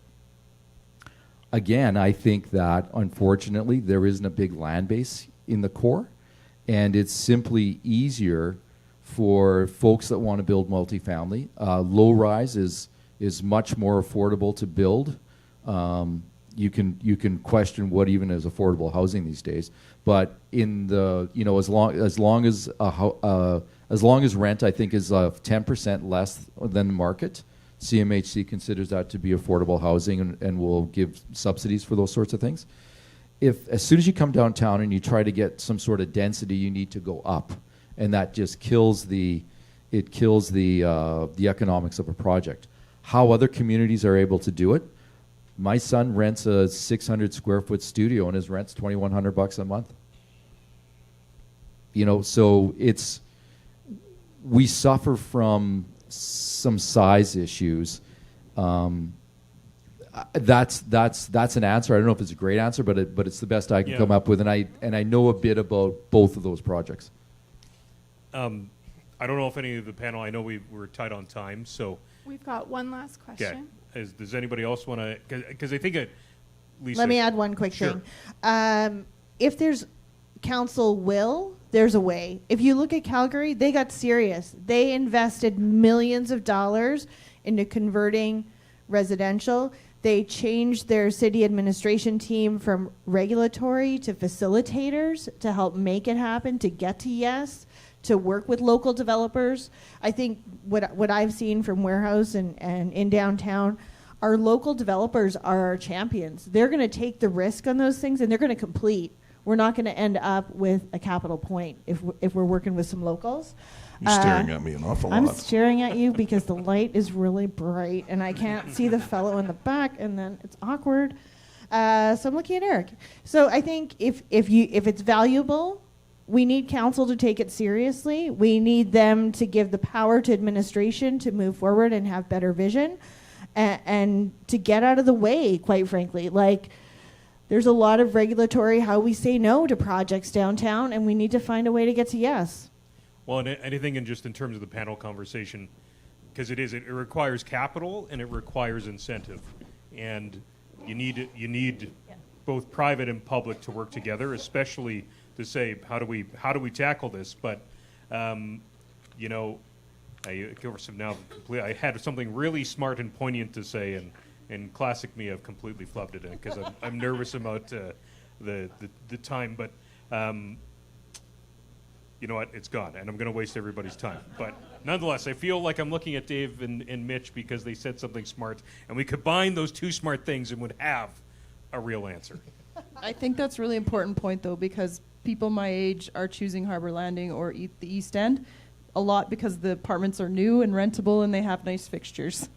Speaker 7: Again, I think that unfortunately there isn't a big land base in the core, and it's simply easier for folks that want to build multifamily. Low rise is much more affordable to build. You can question what even is affordable housing these days, but in the as long as rent I think is 10% less than the market, CMHC considers that to be affordable housing and will give subsidies for those sorts of things. If as soon as you come downtown and you try to get some sort of density, you need to go up, and that just kills the economics of a project. How other communities are able to do it? My son rents a 600 square foot studio and his rent's $2,100 a month. So we suffer from some size issues. That's an answer. I don't know if it's a great answer, but it's the best I can come up with, and I know a bit about both of those projects.
Speaker 2: I don't know if any of the panel. I know we're tight on time, so
Speaker 1: We've got one last question.
Speaker 2: Does anybody else want to? Because I think Leasa.
Speaker 3: Let me add one quick thing. If there's council will, there's a way. If you look at Calgary, they got serious. They invested millions of dollars into converting residential. They changed their city administration team from regulatory to facilitators to help make it happen, to get to yes, to work with local developers. I think what I've seen from Warehouse and in downtown, our local developers are our champions. They're going to take the risk on those things, and they're going to complete. We're not going to end up with a Capital Point if we're working with some locals.
Speaker 4: You're staring at me an awful lot.
Speaker 3: I'm staring at you because the light is really bright, and I can't see the fellow in the back, and then it's awkward. So I'm looking at Eric. So I think if it's valuable, we need council to take it seriously. We need them to give the power to administration to move forward and have better vision, and to get out of the way, quite frankly. Like, there's a lot of regulatory how we say no to projects downtown, and we need to find a way to get to yes.
Speaker 2: Well, and anything in terms of the panel conversation, because it requires capital and it requires incentive, and you need both private and public to work together, especially to say how do we tackle this. But you know, I had something really smart and poignant to say, and classic me, I've completely flubbed it in because I'm nervous about the time. But you know what? It's gone, and I'm going to waste everybody's time. But nonetheless, I feel like I'm looking at Dave and Mitch because they said something smart, and we combine those two smart things and would have a real answer.
Speaker 6: I think that's a really important point, though, because people my age are choosing Harbor Landing or the East End a lot because the apartments are new and rentable and they have nice fixtures.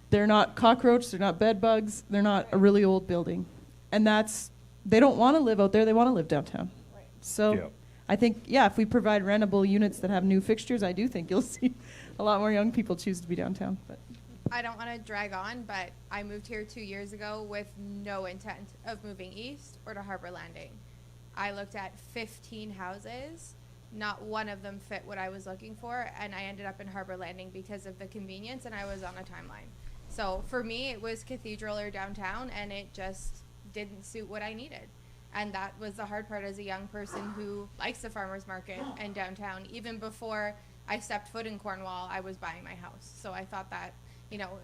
Speaker 6: They're not cockroach, they're not bed bugs, they're not a really old building. And they don't want to live out there, they want to live downtown. Right. So yeah. I think, if we provide rentable units that have new fixtures, I do think you'll see a lot more young people choose to be downtown. But
Speaker 5: I don't want to drag on, but I moved here 2 years ago with no intent of moving east or to Harbor Landing. I looked at 15 houses. Not one of them fit what I was looking for, and I ended up in Harbor Landing because of the convenience, and I was on a timeline. So for me, it was Cathedral or downtown, and it just didn't suit what I needed. And that was the hard part as a young person who likes the farmer's market and downtown. Even before I stepped foot in Cornwall, I was buying my house. So I thought that,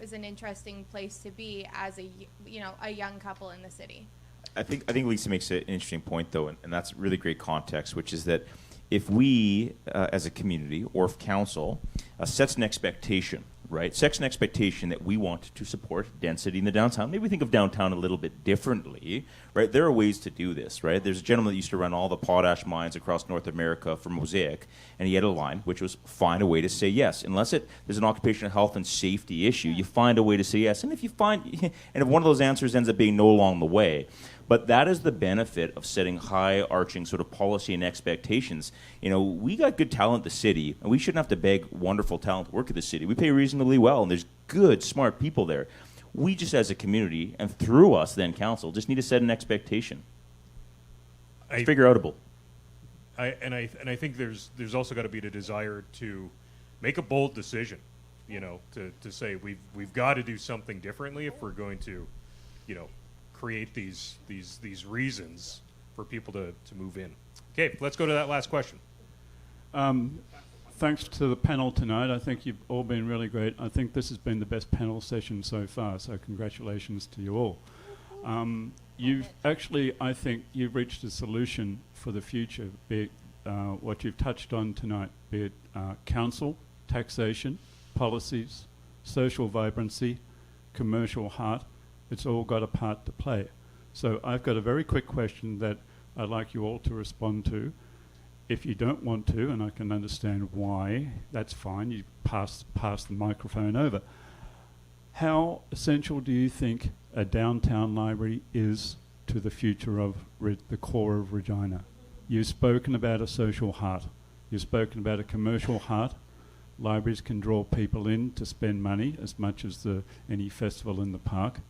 Speaker 5: is an interesting place to be as a young couple in the city.
Speaker 8: I think Leasa makes an interesting point, though, and that's really great context, which is that if we, as a community or if council, sets an expectation, right? Sets an expectation that we want to support density in the downtown. Maybe we think of downtown a little bit differently, right? There are ways to do this, right? There's a gentleman that used to run all the potash mines across North America for Mosaic, and he had a line which was find a way to say yes. Unless there's an occupational health and safety issue, you find a way to say yes. And if if one of those answers ends up being no along the way, but that is the benefit of setting high-arching sort of policy and expectations. We got good talent in the city, and we shouldn't have to beg wonderful talent to work at the city. We pay reasonably well, and there's good, smart people there. We just, as a community, and through us, then council, just need to set an expectation. It's figure-outable.
Speaker 2: I think there's also got to be the desire to make a bold decision. To say we've got to do something differently if we're going to, create these reasons for people to move in. Okay, let's go to that last question.
Speaker 15: Thanks to the panel tonight. I think you've all been really great. I think this has been the best panel session so far, so congratulations to you all. I think you've reached a solution for the future, be it what you've touched on tonight, be it council, taxation, policies, social vibrancy, commercial heart. It's all got a part to play. So I've got a very quick question that I'd like you all to respond to. If you don't want to, and I can understand why, that's fine. You pass the microphone over. How essential do you think a downtown library is to the future of the core of Regina? You've spoken about a social heart. You've spoken about a commercial heart. Libraries can draw people in to spend money as much as any festival in the park.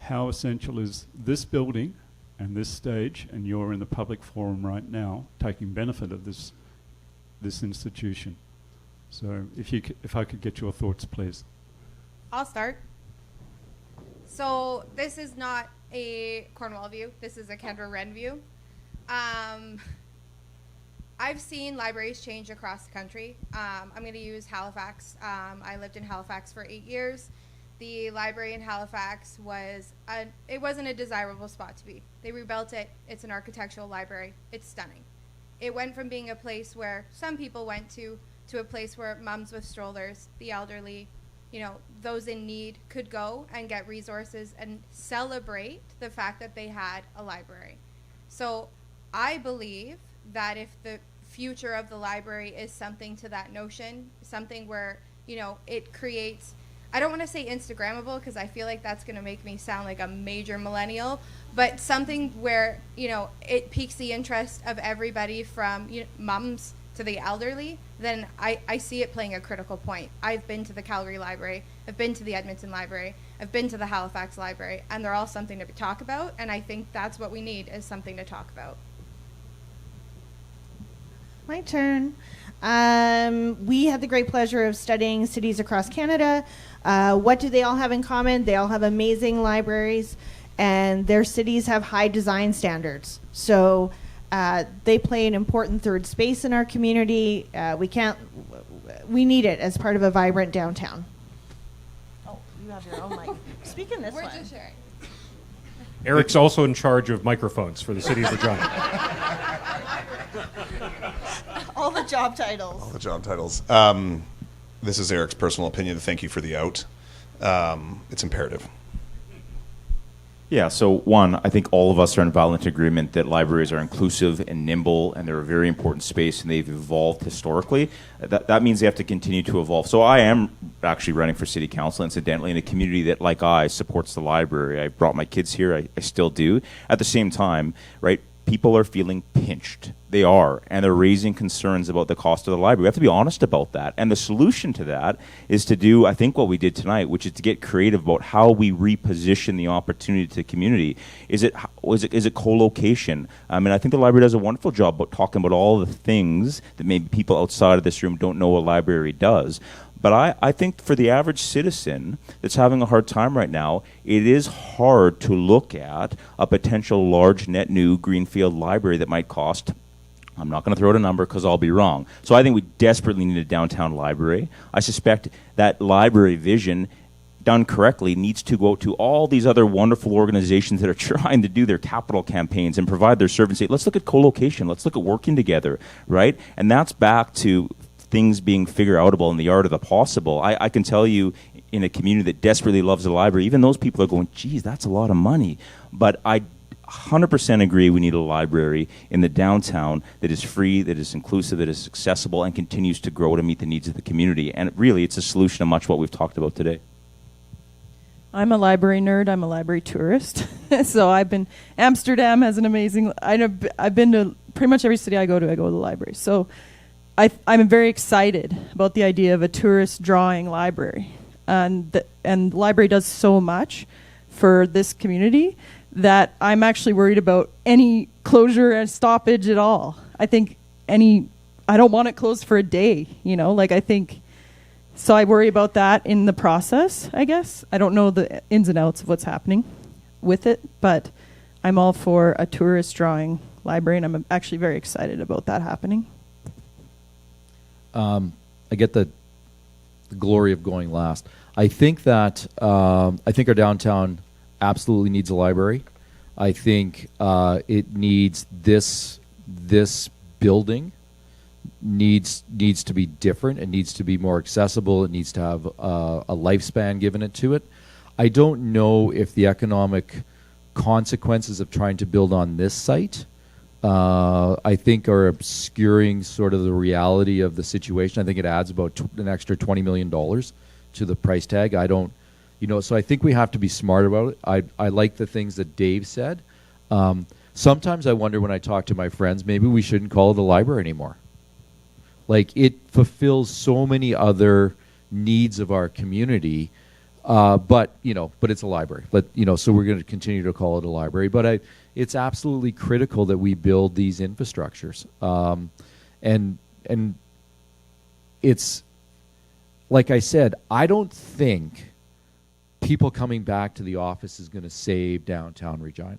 Speaker 15: How essential is this building and this stage, and you're in the public forum right now, taking benefit of this institution? So if I could get your thoughts, please.
Speaker 5: I'll start. So this is not a Cornwall view. This is a Kendra Wren view. I've seen libraries change across the country. I'm going to use Halifax. I lived in Halifax for 8 years. The library in Halifax wasn't a desirable spot to be. They rebuilt it. It's an architectural library. It's stunning. It went from being a place where some people went to a place where moms with strollers, the elderly, those in need could go and get resources and celebrate the fact that they had a library. So I believe that if the future of the library is something to that notion, something where, it creates, I don't want to say Instagrammable because I feel like that's going to make me sound like a major millennial, but something where, it piques the interest of everybody from moms to the elderly, then I see it playing a critical point. I've been to the Calgary Library, I've been to the Edmonton Library, I've been to the Halifax Library, and they're all something to talk about, and I think that's what we need is something to talk about.
Speaker 3: My turn. We had the great pleasure of studying cities across Canada. What do they all have in common? They all have amazing libraries. and their cities have high design standards. So they play an important third space in our community. We need it as part of a vibrant downtown. Oh, you have your own mic. Speak in this one. We're just sharing.
Speaker 2: Eric's also in charge of microphones for the city of Regina.
Speaker 3: All the job titles.
Speaker 4: All the job titles. This is Eric's personal opinion. Thank you for the out. It's imperative.
Speaker 8: Yeah, so one, I think all of us are in violent agreement that libraries are inclusive and nimble, and they're a very important space, and they've evolved historically. That means they have to continue to evolve. So I am actually running for city council, incidentally, in a community that, like I, supports the library. I brought my kids here. I still do. At the same time, right, people are feeling pinched. They are, and they're raising concerns about the cost of the library. We have to be honest about that. And the solution to that is to do, I think, what we did tonight, which is to get creative about how we reposition the opportunity to the community. Is it co-location? I mean, I think the library does a wonderful job about talking about all the things that maybe people outside of this room don't know a library does. But I think for the average citizen that's having a hard time right now, it is hard to look at a potential large net new greenfield library that might cost, I'm not going to throw out a number because I'll be wrong. So I think we desperately need a downtown library. I suspect that library vision, done correctly, needs to go to all these other wonderful organizations that are trying to do their capital campaigns and provide their services. Let's look at co-location. Let's look at working together, right? And that's back to things being figure-outable in the art of the possible. I can tell you, in a community that desperately loves the library, even those people are going, geez, that's a lot of money. But I 100% agree we need a library in the downtown that is free, that is inclusive, that is accessible, and continues to grow to meet the needs of the community. And really, it's a solution to much what we've talked about today.
Speaker 6: I'm a library nerd. I'm a library tourist. So I've been, Amsterdam has an amazing, I've been to pretty much every city I go to the library. So I'm very excited about the idea of a tourist drawing library. And the library does so much for this community that I'm actually worried about any closure and stoppage at all. I think I don't want it closed for a day, so I worry about that in the process, I guess. I don't know the ins and outs of what's happening with it, but I'm all for a tourist drawing library, and I'm actually very excited about that happening.
Speaker 7: I get the glory of going last. I think that our downtown absolutely needs a library. I think it needs this building needs to be different. It needs to be more accessible. It needs to have a lifespan given it to it. I don't know if the economic consequences of trying to build on this site I think are obscuring sort of the reality of the situation. I think it adds about an extra $20 million to the price tag. I don't, so I think we have to be smart about it. I like the things that Dave said. Sometimes I wonder when I talk to my friends, maybe we shouldn't call it a library anymore. Like, it fulfills so many other needs of our community, but it's a library. So we're going to continue to call it a library. But it's absolutely critical that we build these infrastructures. And it's, like I said, I don't think people coming back to the office is going to save downtown Regina.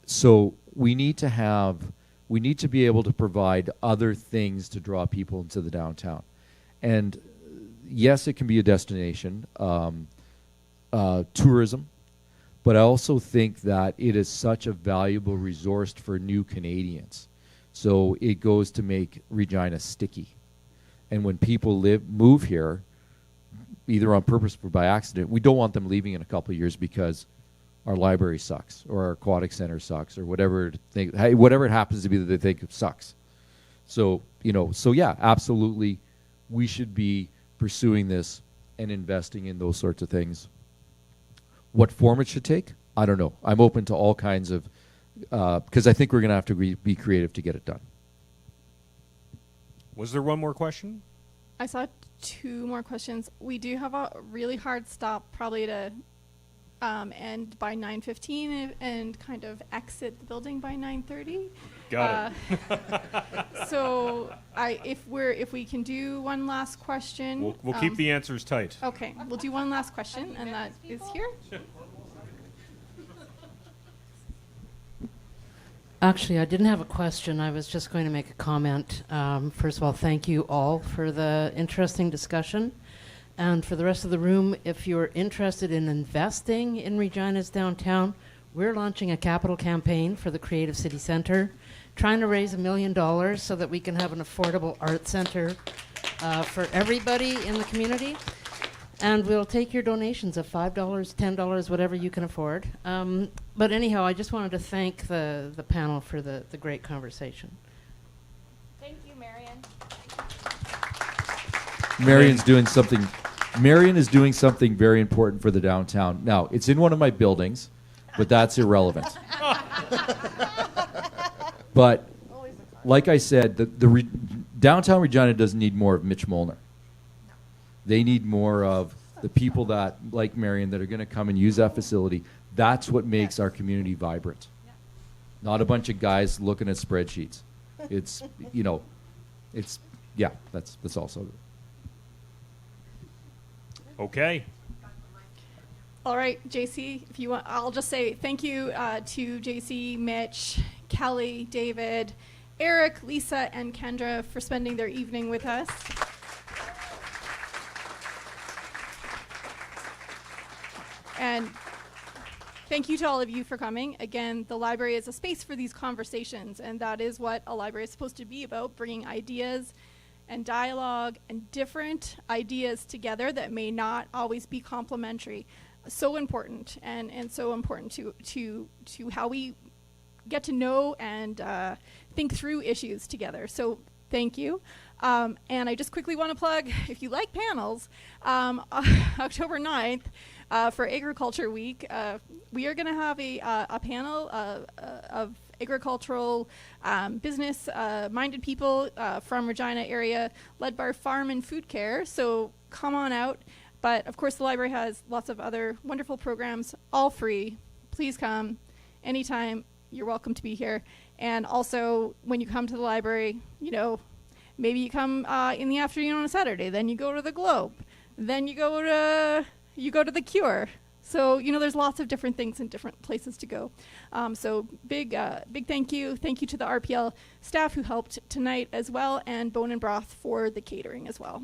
Speaker 7: So we need to be able to provide other things to draw people into the downtown. And yes, it can be a destination, tourism, but I also think that it is such a valuable resource for new Canadians. So it goes to make Regina sticky. And when people move here, either on purpose or by accident, we don't want them leaving in a couple of years because our library sucks or our aquatic center sucks or whatever it happens to be that they think sucks. So yeah, absolutely, we should be pursuing this and investing in those sorts of things. What form it should take, I don't know. I'm open to all kinds of, because I think we're going to have to be creative to get it done.
Speaker 2: Was there one more question?
Speaker 1: I saw two more questions. We do have a really hard stop probably to end by 9:15 and kind of exit the building by 9:30.
Speaker 2: Got it.
Speaker 1: So if we can do one last question.
Speaker 2: We'll keep the answers tight.
Speaker 1: Okay, we'll do one last question, and that is here.
Speaker 16: Actually, I didn't have a question. I was just going to make a comment. First of all, thank you all for the interesting discussion. And for the rest of the room, if you're interested in investing in Regina's downtown, we're launching a capital campaign for the Creative City Centre, trying to raise $1 million so that we can have an affordable art center for everybody in the community. And we'll take your donations of $5, $10, whatever you can afford. But anyhow, I just wanted to thank the panel for the great conversation.
Speaker 5: Thank you, Marion.
Speaker 17: Marion is doing something very important for the downtown. Now, it's in one of my buildings, but that's irrelevant. But like I said, downtown Regina doesn't need more of Mitch Molnar. They need more of the people that, like Marion, that are going to come and use that facility. That's what makes our community vibrant. Not a bunch of guys looking at spreadsheets. It's, that's also.
Speaker 2: Okay.
Speaker 1: All right, JC, if you want, I'll just say thank you to JC, Mitch, Kelly, David, Eric, Leasa, and Kendra for spending their evening with us. And thank you to all of you for coming. Again, the library is a space for these conversations, and that is what a library is supposed to be about, bringing ideas and dialogue and different ideas together that may not always be complementary. So important, and so important to how we get to know and think through issues together. So thank you. And I just quickly want to plug, if you like panels, October 9th, for Agriculture Week, we are going to have a panel of agricultural business-minded people from Regina area, led by Farm and Food Care. So come on out. But of course, the library has lots of other wonderful programs, all free. Please come anytime. You're welcome to be here. And also, when you come to the library, maybe you come in the afternoon on a Saturday. Then you go to the Globe. Then you go to the Cure. So there's lots of different things and different places to go. So big thank you to the RPL staff who helped tonight as well, and Bone and Broth for the catering as well.